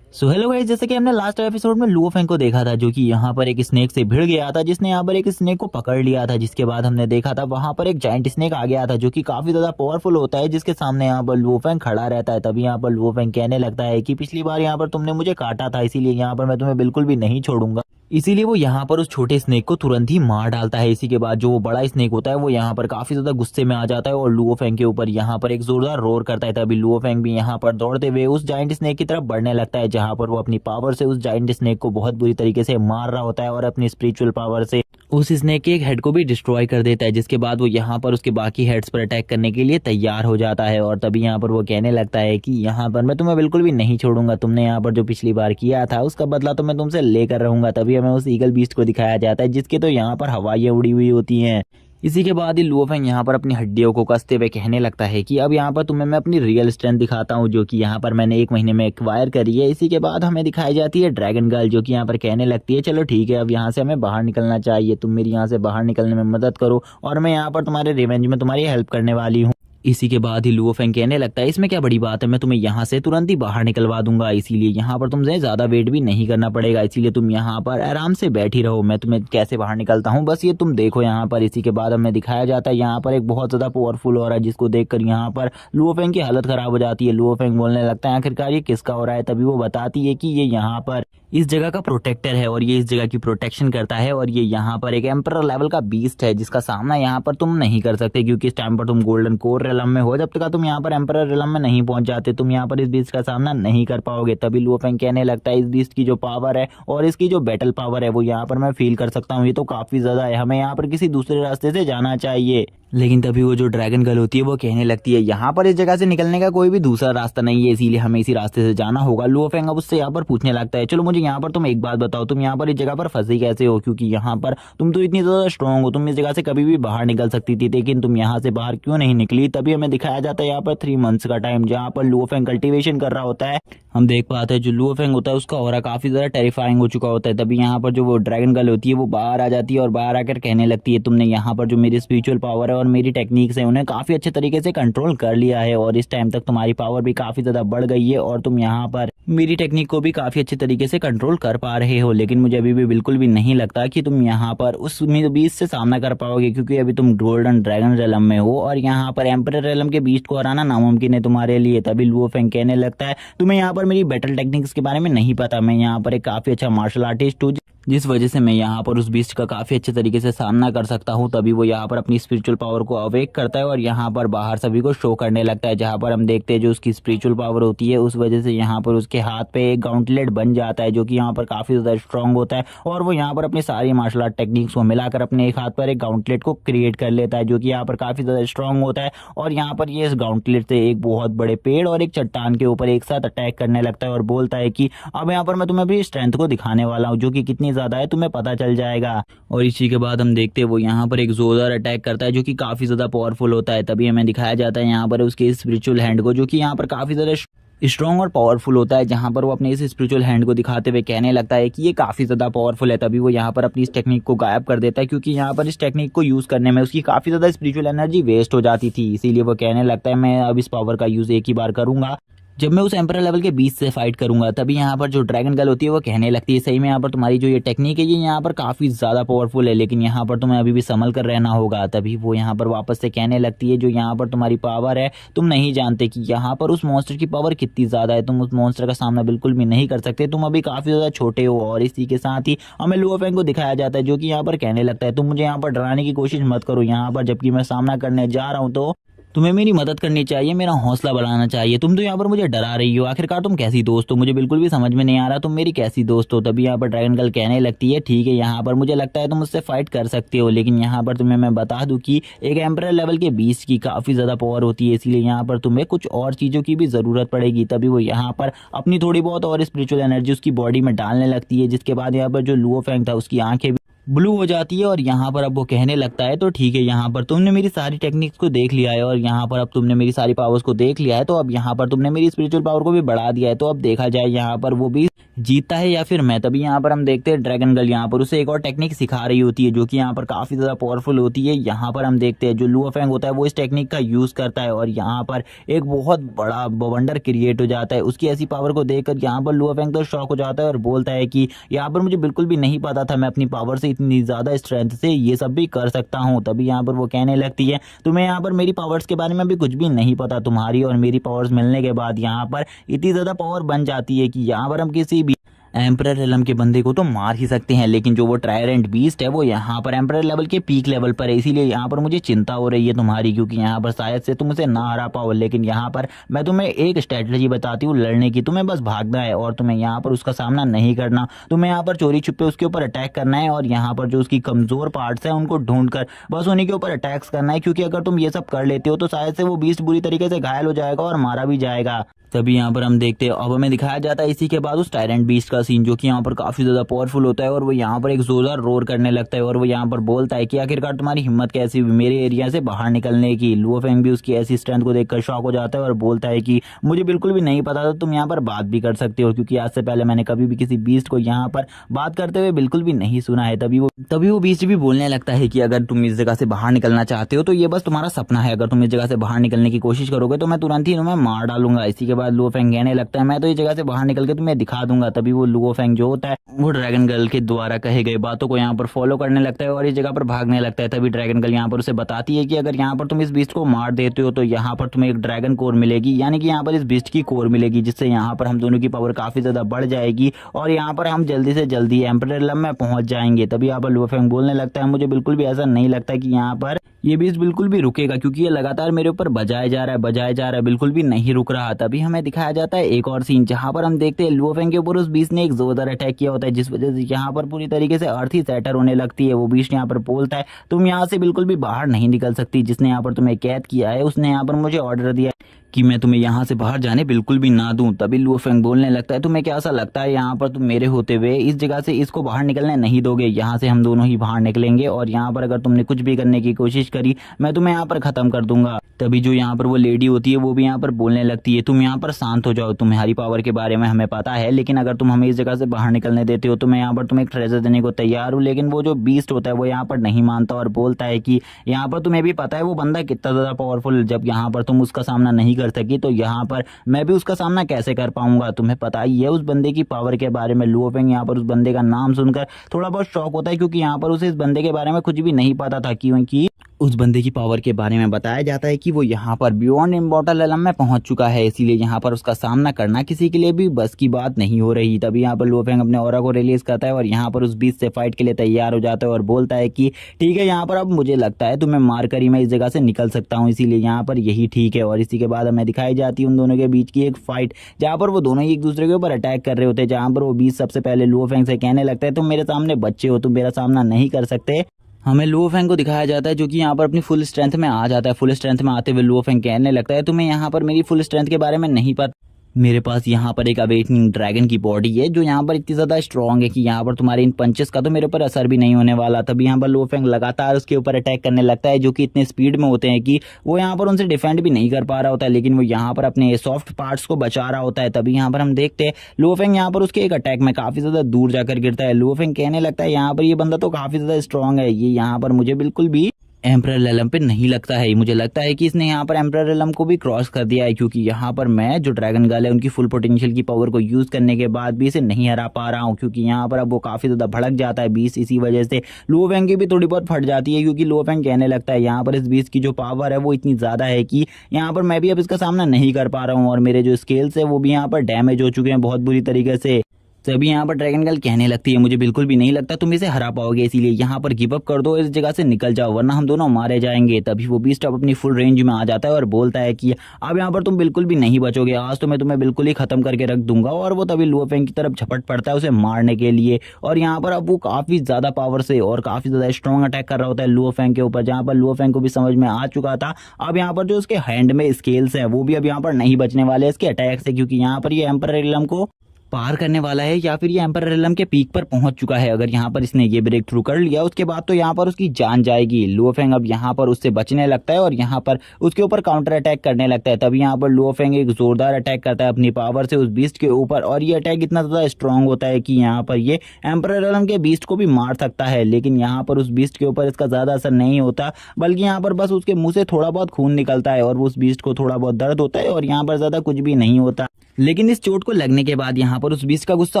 So hello guys, जैसे कि हमने लास्ट एपिसोड में लुओ फेंग को देखा था जो कि यहाँ पर एक स्नेक से भिड़ गया था, जिसने यहाँ पर एक स्नेक को पकड़ लिया था। जिसके बाद हमने देखा था वहां पर एक जाइंट स्नेक आ गया था जो कि काफी ज्यादा पावरफुल होता है, जिसके सामने यहाँ पर लुओ फेंग खड़ा रहता है। तभी यहाँ पर लुओ फेंग कहने लगता है कि पिछली बार यहाँ पर तुमने मुझे काटा था, इसीलिए यहाँ पर मैं तुम्हें बिल्कुल भी नहीं छोड़ूंगा। इसीलिए वो यहाँ पर उस छोटे स्नेक को तुरंत ही मार डालता है। इसी के बाद जो बड़ा स्नेक होता है वो यहाँ पर काफी ज्यादा गुस्से में आ जाता है और लुओ फेंग के ऊपर यहाँ पर एक जोरदार रोर करता है। तभी लुओ फेंग भी यहाँ पर दौड़ते हुए उस जाइंट स्नेक की तरफ बढ़ने लगता है, जहाँ पर वो अपनी पावर से उस जाइंट स्नेक को बहुत बुरी तरीके से मार रहा होता है और अपनी स्पिरिचुअल पावर से उस स्नेक के एक हेड को भी डिस्ट्रॉय कर देता है। जिसके बाद वो यहाँ पर उसके बाकी हेड्स पर अटैक करने के लिए तैयार हो जाता है और तभी यहाँ पर वो कहने लगता है कि यहाँ पर मैं तुम्हें बिल्कुल भी नहीं छोड़ूंगा, तुमने यहाँ पर जो पिछली बार किया था उसका बदला तो मैं तुमसे लेकर रहूंगा। तभी हमें उस ईगल बीस्ट को दिखाया जाता है जिसके तो यहाँ पर हवाइयाँ उड़ी हुई होती हैं। इसी के बाद ही लुओ फेंग यहाँ पर अपनी हड्डियों को कसते हुए कहने लगता है कि अब यहाँ पर तुम्हें मैं अपनी रियल स्ट्रेंथ दिखाता हूँ, जो कि यहाँ पर मैंने 1 महीने में एक्वायर करी है। इसी के बाद हमें दिखाई जाती है ड्रैगन गर्ल जो कि यहाँ पर कहने लगती है चलो ठीक है, अब यहाँ से हमें बाहर निकलना चाहिए, तुम मेरी यहाँ से बाहर निकलने में मदद करो और मैं यहाँ पर तुम्हारे रिवेंज में तुम्हारी हेल्प करने वाली हूँ। इसी के बाद ही लुओ फेंग कहने लगता है इसमें क्या बड़ी बात है, मैं तुम्हें यहाँ से तुरंत ही बाहर निकलवा दूंगा, इसीलिए यहाँ पर तुमसे ज्यादा वेट भी नहीं करना पड़ेगा, इसीलिए तुम यहाँ पर आराम से बैठी रहो, मैं तुम्हें कैसे बाहर निकलता हूँ बस ये तुम देखो यहाँ पर। इसी के बाद हमें दिखाया जाता है यहाँ पर एक बहुत ज्यादा पावरफुल हो रहा है, जिसको देखकर यहाँ पर लुओ फेंग की हालत खराब हो जाती है। लुओ फेंग बोलने लगता है आखिरकार ये किसका हो रहा है, तभी वो बताती है कि ये यहाँ पर इस जगह का प्रोटेक्टर है और ये इस जगह की प्रोटेक्शन करता है, और ये यहाँ पर एक एम्परर लेवल का बीस्ट है जिसका सामना यहाँ पर तुम नहीं कर सकते, क्योंकि इस टाइम पर तुम गोल्डन कोर रेलम में हो, जब तक तुम यहाँ पर एम्परर रेलम में नहीं पहुंच जाते तुम यहाँ पर इस बीस्ट का सामना नहीं कर पाओगे। तभी लुओ फेंग कहने लगता है इस बीस्ट की जो पावर है और इसकी जो बैटल पावर है वो यहाँ पर मैं फील कर सकता हूँ, ये तो काफी ज्यादा है, हमें यहाँ पर किसी दूसरे रास्ते से जाना चाहिए। लेकिन तभी वो जो ड्रैगन गर्ल होती है वो कहने लगती है यहाँ पर इस जगह से निकलने का कोई भी दूसरा रास्ता नहीं है, इसीलिए हमें इसी रास्ते से जाना होगा। लुओ फेंग अब उससे यहाँ पर पूछने लगता है चलो मुझे यहाँ पर तुम एक बात बताओ, तुम यहाँ पर इस जगह पर फंसी कैसे हो, क्योंकि यहाँ पर तुम तो इतनी ज्यादा स्ट्रांग हो, तुम इस जगह से कभी भी बाहर निकल सकती थी, लेकिन तुम यहाँ से बाहर क्यों नहीं निकली। तभी हमें दिखाया जाता है यहाँ पर 3 मंथ्स का टाइम, जहाँ पर लुओ फेंग कल्टीवेशन कर रहा होता है। हम देख पाते हैं जो लुओ फेंग होता है उसका ऑरा काफी ज्यादा टेरिफाइंग हो चुका होता है। तभी यहाँ पर जो वो ड्रैगन गर्ल होती है वो बाहर आ जाती है और बाहर आकर कहने लगती है तुमने यहाँ पर जो मेरी स्पिरिचुअल पावर है और मेरी टेक्निक्स है उन्हें काफी अच्छे तरीके से कंट्रोल कर लिया है, और इस टाइम तक तुम्हारी पावर भी काफी ज्यादा बढ़ गई है और तुम यहाँ पर मेरी टेक्निक को भी काफी अच्छे तरीके से कंट्रोल कर पा रहे हो। लेकिन मुझे अभी भी बिल्कुल भी नहीं लगता कि तुम यहाँ पर उस बीस्ट से सामना कर पाओगे, क्योंकि अभी तुम गोल्डन ड्रैगन रेलम में हो और यहाँ पर एम्परर रेलम के बीस्ट को हराना नामुमकिन है तुम्हारे लिए। तभी लुओ फेंग कहने लगता है तुम्हें यहाँ पर मेरी बैटल टेक्निक्स के बारे में नहीं पता, मैं यहाँ पर एक काफी अच्छा मार्शल आर्टिस्ट हूँ, जिस वजह से मैं यहाँ पर उस बीस्ट का काफी अच्छे तरीके से सामना कर सकता हूँ। तभी वो यहाँ पर अपनी स्पिरिचुअल पावर को अवेक करता है और यहाँ पर बाहर सभी को शो करने लगता है, जहाँ पर हम देखते हैं जो उसकी स्पिरिचुअल पावर होती है उस वजह से यहाँ पर उसके हाथ पे एक गाउंटलेट बन जाता है, जो कि यहाँ पर काफी ज्यादा स्ट्रांग होता है, और वो यहाँ पर अपनी सारी मार्शल आर्ट टेक्निक्स को मिलाकर अपने एक हाथ पर एक गाउंटलेट को क्रिएट कर लेता है, जो कि यहाँ पर काफी ज्यादा स्ट्रांग होता है। और यहाँ पर ये इस गाउंटलेट से एक बहुत बड़े पेड़ और एक चट्टान के ऊपर एक साथ अटैक करने लगता है और बोलता है कि अब यहाँ पर मैं तुम्हें अपनी स्ट्रेंथ को दिखाने वाला हूँ, जो कि कितनी ज्यादा है तुम्हें पता चल जाएगा। और इसी के बाद हम देखते हैं वो यहाँ पर एक जोरदार अटैक करता है जो कि काफी ज्यादा पावरफुल होता है। तभी हमें दिखाया जाता है यहाँ पर उसके स्पिरिचुअल हैंड को, जो कि यहाँ पर काफी ज्यादा स्ट्रॉन्ग और पावरफुल होता है, जहां पर वो अपने इस स्पिरिचुअल हैंड को दिखाते हुए कहने लगता है कि ये काफी ज्यादा पावरफुल है। तभी वो यहाँ पर अपनी इस टेक्निक को गायब कर देता है, क्योंकि यहाँ पर इस टेक्निक को यूज करने में उसकी काफी ज्यादा स्पिरिचुअल एनर्जी वेस्ट हो जाती थी, इसीलिए वो कहने लगता है मैं अब इस पावर का यूज एक ही बार करूंगा जब मैं उस एम्परर लेवल के बीच से फाइट करूंगा। तभी यहाँ पर जो ड्रैगन गर्ल होती है वो कहने लगती है सही में यहाँ पर तुम्हारी जो ये टेक्निक है ये यहाँ पर काफी ज्यादा पावरफुल है, लेकिन यहाँ पर तुम्हें अभी भी संभल कर रहना होगा। तभी वो यहाँ पर वापस से कहने लगती है जो यहाँ पर तुम्हारी पावर है तुम नहीं जानते कि यहाँ पर उस मॉन्स्टर की पावर कितनी ज्यादा है, तुम उस मॉन्स्टर का सामना बिल्कुल भी नहीं कर सकते, तुम अभी काफी ज्यादा छोटे हो। और इसी के साथ ही हमें लुओ फेंग को दिखाया जाता है जो कि यहाँ पर कहने लगता है तुम मुझे यहाँ पर डराने की कोशिश मत करो, यहाँ पर जबकि मैं सामना करने जा रहा हूँ तो तुम्हें मेरी मदद करनी चाहिए, मेरा हौसला बढ़ाना चाहिए, तुम तो यहाँ पर मुझे डरा रही हो, आखिरकार तुम कैसी दोस्त हो, मुझे बिल्कुल भी समझ में नहीं आ रहा तुम मेरी कैसी दोस्त हो। तभी यहाँ पर ड्रैगन गर्ल कहने लगती है ठीक है यहाँ पर मुझे लगता है तुम मुझसे फाइट कर सकते हो, लेकिन यहाँ पर तुम्हें मैं बता दूं कि एक एम्परर लेवल के बीस्ट की काफी ज्यादा पावर होती है, इसीलिए यहाँ पर तुम्हें कुछ और चीजों की भी जरूरत पड़ेगी। तभी वो यहाँ पर अपनी थोड़ी बहुत और स्पिरिचुअल एनर्जी उसकी बॉडी में डालने लगती है, जिसके बाद यहाँ पर जो लुओ फेंग था उसकी आंखें ब्लू हो जाती है और यहाँ पर अब वो कहने लगता है तो ठीक है यहाँ पर तुमने मेरी सारी टेक्निक्स को देख लिया है और यहाँ पर अब तुमने मेरी सारी पावर्स को देख लिया है, तो अब यहाँ पर तुमने मेरी स्पिरिचुअल पावर को भी बढ़ा दिया है, तो अब देखा जाए यहाँ पर वो भी जीतता है या फिर मैं। तभी यहाँ पर हम देखते हैं ड्रैगन गर्ल यहाँ पर उसे एक और टेक्निक सिखा रही होती है जो कि यहाँ पर काफी ज्यादा पावरफुल होती है। यहाँ पर हम देखते हैं जो लुओ फेंग होता है वो इस टेक्निक का यूज करता है और यहाँ पर एक बहुत बड़ा वंडर क्रिएट हो जाता है। उसकी ऐसी पावर को देखकर यहाँ पर लुओ फेंग तो शॉक हो जाता है और बोलता है कि यहाँ पर मुझे बिल्कुल भी नहीं पता था मैं अपनी पावर से इतनी ज्यादा स्ट्रेंथ से ये सब भी कर सकता हूँ। तभी यहाँ पर वो कहने लगती है तुम्हें यहाँ पर मेरी पावर्स के बारे में भी कुछ भी नहीं पता, तुम्हारी और मेरी पावर्स मिलने के बाद यहाँ पर इतनी ज्यादा पावर बन जाती है कि यहाँ पर हम किसी भी एम्परर रेलम के बंदे को तो मार ही सकते हैं, लेकिन जो वो ट्रायरेंट बीस्ट है वो यहाँ पर एम्परर लेवल के पीक लेवल पर है, इसीलिए यहाँ पर मुझे चिंता हो रही है तुम्हारी, क्योंकि यहाँ पर शायद से तुम उसे ना हरा पाओ। लेकिन यहाँ पर मैं तुम्हें एक स्ट्रेटजी बताती हूँ लड़ने की, तुम्हें बस भागना है और तुम्हें यहाँ पर उसका सामना नहीं करना, तुम्हें यहाँ पर चोरी छुपे उसके ऊपर अटैक करना है और यहाँ पर जो उसकी कमजोर पार्ट्स हैं उनको ढूंढ कर बस उन्हीं के ऊपर अटैक्स करना है, क्योंकि अगर तुम ये सब कर लेते हो तो शायद से वो बीस्ट बुरी तरीके से घायल हो जाएगा और मारा भी जाएगा। तभी यहाँ पर हम देखते हैं, अब हमें दिखाया जाता है इसी के बाद उस टायरेंट बीस्ट का सीन, जो कि यहाँ पर काफी ज्यादा पावरफुल होता है और वो यहाँ पर एक जोरदार रोर करने लगता है और वो यहाँ पर बोलता है कि आखिरकार तुम्हारी हिम्मत कैसी हुई मेरे एरिया से बाहर निकलने की। लुओ फेंग भी उसकी ऐसी स्ट्रेंथ को देखकर शॉक हो जाता है और बोलता है कि मुझे बिल्कुल भी नहीं पता था तुम यहाँ पर बात भी कर सकते हो, क्योंकि आज से पहले मैंने कभी भी किसी बीस्ट को यहाँ पर बात करते हुए बिल्कुल भी नहीं सुना है। तभी वो बीस्ट भी बोलने लगता है कि अगर तुम इस जगह से बाहर निकलना चाहते हो तो ये बस तुम्हारा सपना है, अगर तुम इस जगह से बाहर निकलने की कोशिश करोगे तो मैं तुरंत ही तुम्हें मार डालूंगा। इसी के बाद लुओ फेंग कहने लगता है मैं तो इस जगह से बाहर निकल के तुम्हें दिखा दूंगा। तभी वो लुओ फेंग जो होता है वो ड्रैगन गर्ल के द्वारा कहे गए बातों को यहाँ पर फॉलो करने लगता है और इस जगह पर भागने लगता है। तभी ड्रैगन गर्ल यहाँ पर उसे बताती है कि अगर यहाँ पर तुम इस बीस्ट को मार देते हो तो यहाँ पर तुम्हें एक ड्रैगन कोर मिलेगी, यानी कि यहाँ पर इस बीस्ट की कोर मिलेगी, जिससे यहाँ पर हम दोनों की पावर काफी ज्यादा बढ़ जाएगी और यहाँ पर हम जल्दी से जल्दी एम्परर रिलम में पहुंच जाएंगे। तभी यहाँ पर लुओ फेंग बोलने लगता है मुझे बिल्कुल भी ऐसा नहीं लगता कि यहाँ पर ये बीस्ट बिल्कुल भी रुकेगा, क्योंकि ये लगातार मेरे ऊपर बजाया जा रहा है, बिल्कुल भी नहीं रुक रहा। तभी हमें दिखाया जाता है एक और सीन, जहां पर हम देखते हैं लुओ फेंग के ऊपर उस बीस्ट ने एक जोरदार अटैक किया होता है, जिस वजह से यहाँ पर पूरी तरीके से अर्थ ही सैटर होने लगती है। वो बीस्ट यहाँ पर बोलता है तुम यहाँ से बिल्कुल भी बाहर नहीं निकल सकती, जिसने यहाँ पर तुम्हें कैद किया है उसने यहाँ पर मुझे ऑर्डर दिया कि मैं तुम्हें यहाँ से बाहर जाने बिल्कुल भी ना दूं। तभी लुओ फेंग बोलने लगता है तुम्हें क्या ऐसा लगता है यहाँ पर तुम मेरे होते हुए इस जगह से इसको बाहर निकलने नहीं दोगे, यहाँ से हम दोनों ही बाहर निकलेंगे और यहाँ पर अगर तुमने कुछ भी करने की कोशिश करी मैं तुम्हें यहाँ पर खत्म कर दूंगा। तभी जो यहाँ पर वो लेडी होती है वो भी यहाँ पर बोलने लगती है तुम यहाँ पर शांत हो जाओ, तुम्हारी पावर के बारे में हमें पता है, लेकिन अगर तुम हमें इस जगह से बाहर निकलने देते हो तो मैं यहाँ पर तुम्हें एक ट्रेजर देने को तैयार हूँ। लेकिन वो जो बीस्ट होता है वो यहाँ पर नहीं मानता और बोलता है कि यहाँ पर तुम्हें भी पता है वो बंदा कितना ज्यादा पावरफुल, जब यहाँ पर तुम उसका सामना नहीं कर सकी तो यहाँ पर मैं भी उसका सामना कैसे कर पाऊंगा, तुम्हें पता ही है उस बंदे की पावर के बारे में। लुओ फेंग यहाँ पर उस बंदे का नाम सुनकर थोड़ा बहुत शॉक होता है, क्योंकि यहाँ पर उसे इस बंदे के बारे में कुछ भी नहीं पता था, क्योंकि उस बंदे की पावर के बारे में बताया जाता है कि वो यहाँ पर बियॉन्ड इमॉर्टल रिलम में पहुंच चुका है, इसीलिए यहाँ पर उसका सामना करना किसी के लिए भी बस की बात नहीं हो रही। तभी यहाँ पर लुओ फेंग अपने ऑरा को रिलीज करता है और यहाँ पर उस बीच से फाइट के लिए तैयार हो जाता है और बोलता है कि ठीक है यहाँ पर अब मुझे लगता है तुम्हें मार कर ही मैं इस जगह से निकल सकता हूँ, इसीलिए यहाँ पर यही ठीक है। और इसी के बाद हमें दिखाई जाती है उन दोनों के बीच की एक फाइट, जहाँ पर वो दोनों ही एक दूसरे के ऊपर अटैक कर रहे होते हैं, जहाँ पर वो बीच सबसे पहले लुओ फेंग से कहने लगता है तुम मेरे सामने बच्चे हो, तुम मेरा सामना नहीं कर सकते। हमें लुओ फेंग को दिखाया जाता है जो कि यहाँ पर अपनी फुल स्ट्रेंथ में आ जाता है। फुल स्ट्रेंथ में आते हुए लुओ फेंग कहने लगता है तुम्हें यहाँ पर मेरी फुल स्ट्रेंथ के बारे में नहीं पता, मेरे पास यहाँ पर एक अवेकनिंग ड्रैगन की बॉडी है जो यहाँ पर इतनी ज्यादा स्ट्रांग है कि यहाँ पर तुम्हारे इन पंचेस का तो मेरे ऊपर असर भी नहीं होने वाला। तभी यहाँ पर लुओ फेंग लगातार उसके ऊपर अटैक करने लगता है, जो कि इतने स्पीड में होते हैं कि वो यहाँ पर उनसे डिफेंड भी नहीं कर पा रहा होता है, लेकिन वो यहाँ पर अपने सॉफ्ट पार्ट्स को बचा रहा होता है। तभी यहाँ पर हम देखते हैं लुओ फेंग यहाँ पर उसके एक अटैक में काफी ज्यादा दूर जाकर गिरता है। लुओ फेंग कहने लगता है यहाँ पर ये बंदा तो काफी ज्यादा स्ट्रांग है, ये यहाँ पर मुझे बिल्कुल भी एम्परर रिलम पे नहीं लगता है, मुझे लगता है कि इसने यहाँ पर एम्परर रिलम को भी क्रॉस कर दिया है, क्योंकि यहाँ पर मैं जो ड्रैगन गर्ल है उनकी फुल पोटेंशियल की पावर को यूज करने के बाद भी इसे नहीं हरा पा रहा हूँ, क्योंकि यहाँ पर अब वो काफी ज्यादा भड़क जाता है बीस। इसी वजह से लुओ फेंग की भी थोड़ी बहुत फट जाती है, क्योंकि लुओ फेंग कहने लगता है यहाँ पर इस बीस की जो पावर है वो इतनी ज्यादा है कि यहाँ पर मैं भी अब इसका सामना नहीं कर पा रहा हूँ और मेरे जो स्केल्स है वो भी यहाँ पर डैमेज हो चुके हैं बहुत बुरी तरीके से। तभी यहाँ पर ड्रैगन गर्ल कहने लगती है मुझे बिल्कुल भी नहीं लगता तुम इसे हरा पाओगे, इसीलिए यहाँ पर गिव अप कर दो, इस जगह से निकल जाओ वरना हम दोनों मारे जाएंगे। तभी वो बीस्ट अब अपनी फुल रेंज में आ जाता है और बोलता है कि अब यहाँ पर तुम बिल्कुल भी नहीं बचोगे, आज तो मैं तुम्हें बिल्कुल ही खत्म करके रख दूंगा। और वो तभी लुओ फेंग की तरफ झपट पड़ता है उसे मारने के लिए, और यहाँ पर अब वो काफी ज्यादा पावर से और काफी ज्यादा स्ट्रॉन्ग अटैक कर रहा होता है लुओ फेंग के ऊपर, जहाँ पर लुओ फेंग को भी समझ में आ चुका था अब यहाँ पर जो उसके हैंड में स्केल्स है वो भी अब यहाँ पर नहीं बचने वाले इसके अटैक से, क्योंकि यहाँ पर ये एम्परर रिलम को पार करने वाला है या फिर ये एम्परर रिलम के पीक पर पहुंच चुका है। अगर यहाँ पर इसने ये ब्रेक थ्रू कर लिया उसके बाद तो यहाँ पर उसकी जान जाएगी। लुओ फेंग अब यहाँ पर उससे बचने लगता है और यहाँ पर उसके ऊपर काउंटर अटैक करने लगता है। तभी यहाँ पर लुओ फेंग एक जोरदार अटैक करता है अपनी पावर से उस बीस्ट के ऊपर, और ये अटैक इतना ज्यादा स्ट्रांग होता है कि यहाँ पर ये एम्परर रिलम के बीस्ट को भी मार सकता है, लेकिन यहाँ पर उस बीस्ट के ऊपर इसका ज्यादा असर नहीं होता, बल्कि यहाँ पर बस उसके मुंह से थोड़ा बहुत खून निकलता है और उस बीस्ट को थोड़ा बहुत दर्द होता है और यहाँ पर ज्यादा कुछ भी नहीं होता। लेकिन इस चोट को लगने के बाद यहाँ पर उस बीस्ट का गुस्सा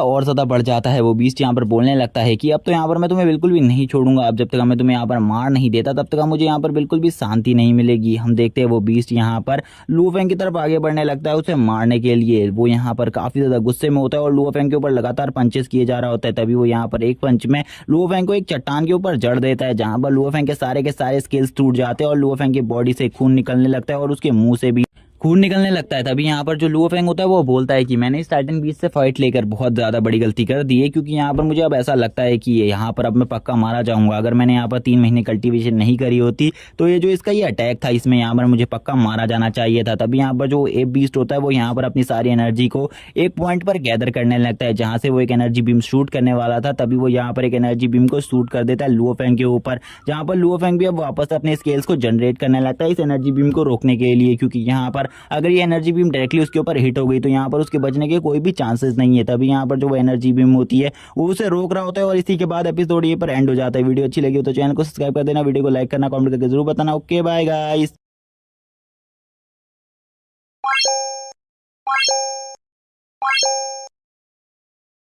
और ज्यादा बढ़ जाता है। वो बीस्ट यहाँ पर बोलने लगता है कि अब तो यहाँ पर मैं तुम्हें बिल्कुल भी नहीं छोड़ूंगा, अब जब तक मैं तुम्हें यहाँ पर मार नहीं देता तब तक मुझे यहाँ पर बिल्कुल भी शांति नहीं मिलेगी। हम देखते हैं वो बीस्ट यहाँ पर लुओ फेंग की तरफ आगे बढ़ने लगता है उसे मारने के लिए। वो यहाँ पर काफी ज्यादा गुस्से में होता है और लुओ फेंग के ऊपर लगातार पंचेस किए जा रहा होता है। तभी वो यहाँ पर एक पंच में लुओ फेंग को एक चट्टान के ऊपर जड़ देता है, जहाँ पर लुओ फेंग के सारे स्किल्स टूट जाते हैं और लुओ फेंग की बॉडी से खून निकलने लगता है और उसके मुंह से भी खून निकलने लगता है। तभी यहाँ पर जो लुओ फेंग होता है वो बोलता है कि मैंने इस टाइटन बीस्ट से फाइट लेकर बहुत ज़्यादा बड़ी गलती कर दी है, क्योंकि यहाँ पर मुझे अब ऐसा लगता है कि यहाँ पर अब मैं पक्का मारा जाऊंगा। अगर मैंने यहाँ पर 3 महीने कल्टीवेशन नहीं करी होती तो ये जो इसका ये अटैक था इसमें यहाँ पर मुझे पक्का मारा जाना चाहिए था। तभी यहाँ पर जो एप बीस्ट होता है वो यहाँ पर अपनी सारी एनर्जी को एक पॉइंट पर गैदर करने लगता है, जहाँ से वो एक एनर्जी बीम शूट करने वाला था। तभी वो यहाँ पर एक एनर्जी बीम को शूट कर देता है लुओ फेंग के ऊपर, जहाँ पर लुओ फेंग भी अब वापस अपने स्केल्स को जनरेट करने लगता है इस एनर्जी बीम को रोकने के लिए, क्योंकि यहाँ पर अगर ये एनर्जी बीम डायरेक्टली उसके ऊपर हिट हो गई तो यहाँ पर उसके बचने के कोई भी चांसेस नहीं है। तभी यहाँ पर जो वो एनर्जी बीम होती है वो उसे रोक रहा होता है और इसी के बाद एपिसोड ये पर एंड हो जाता है। वीडियो अच्छी लगी हो तो चैनल को सब्सक्राइब कर देना, वीडियो को लाइक करना, कमेंट करके जरूर बताना। Okay bye guys.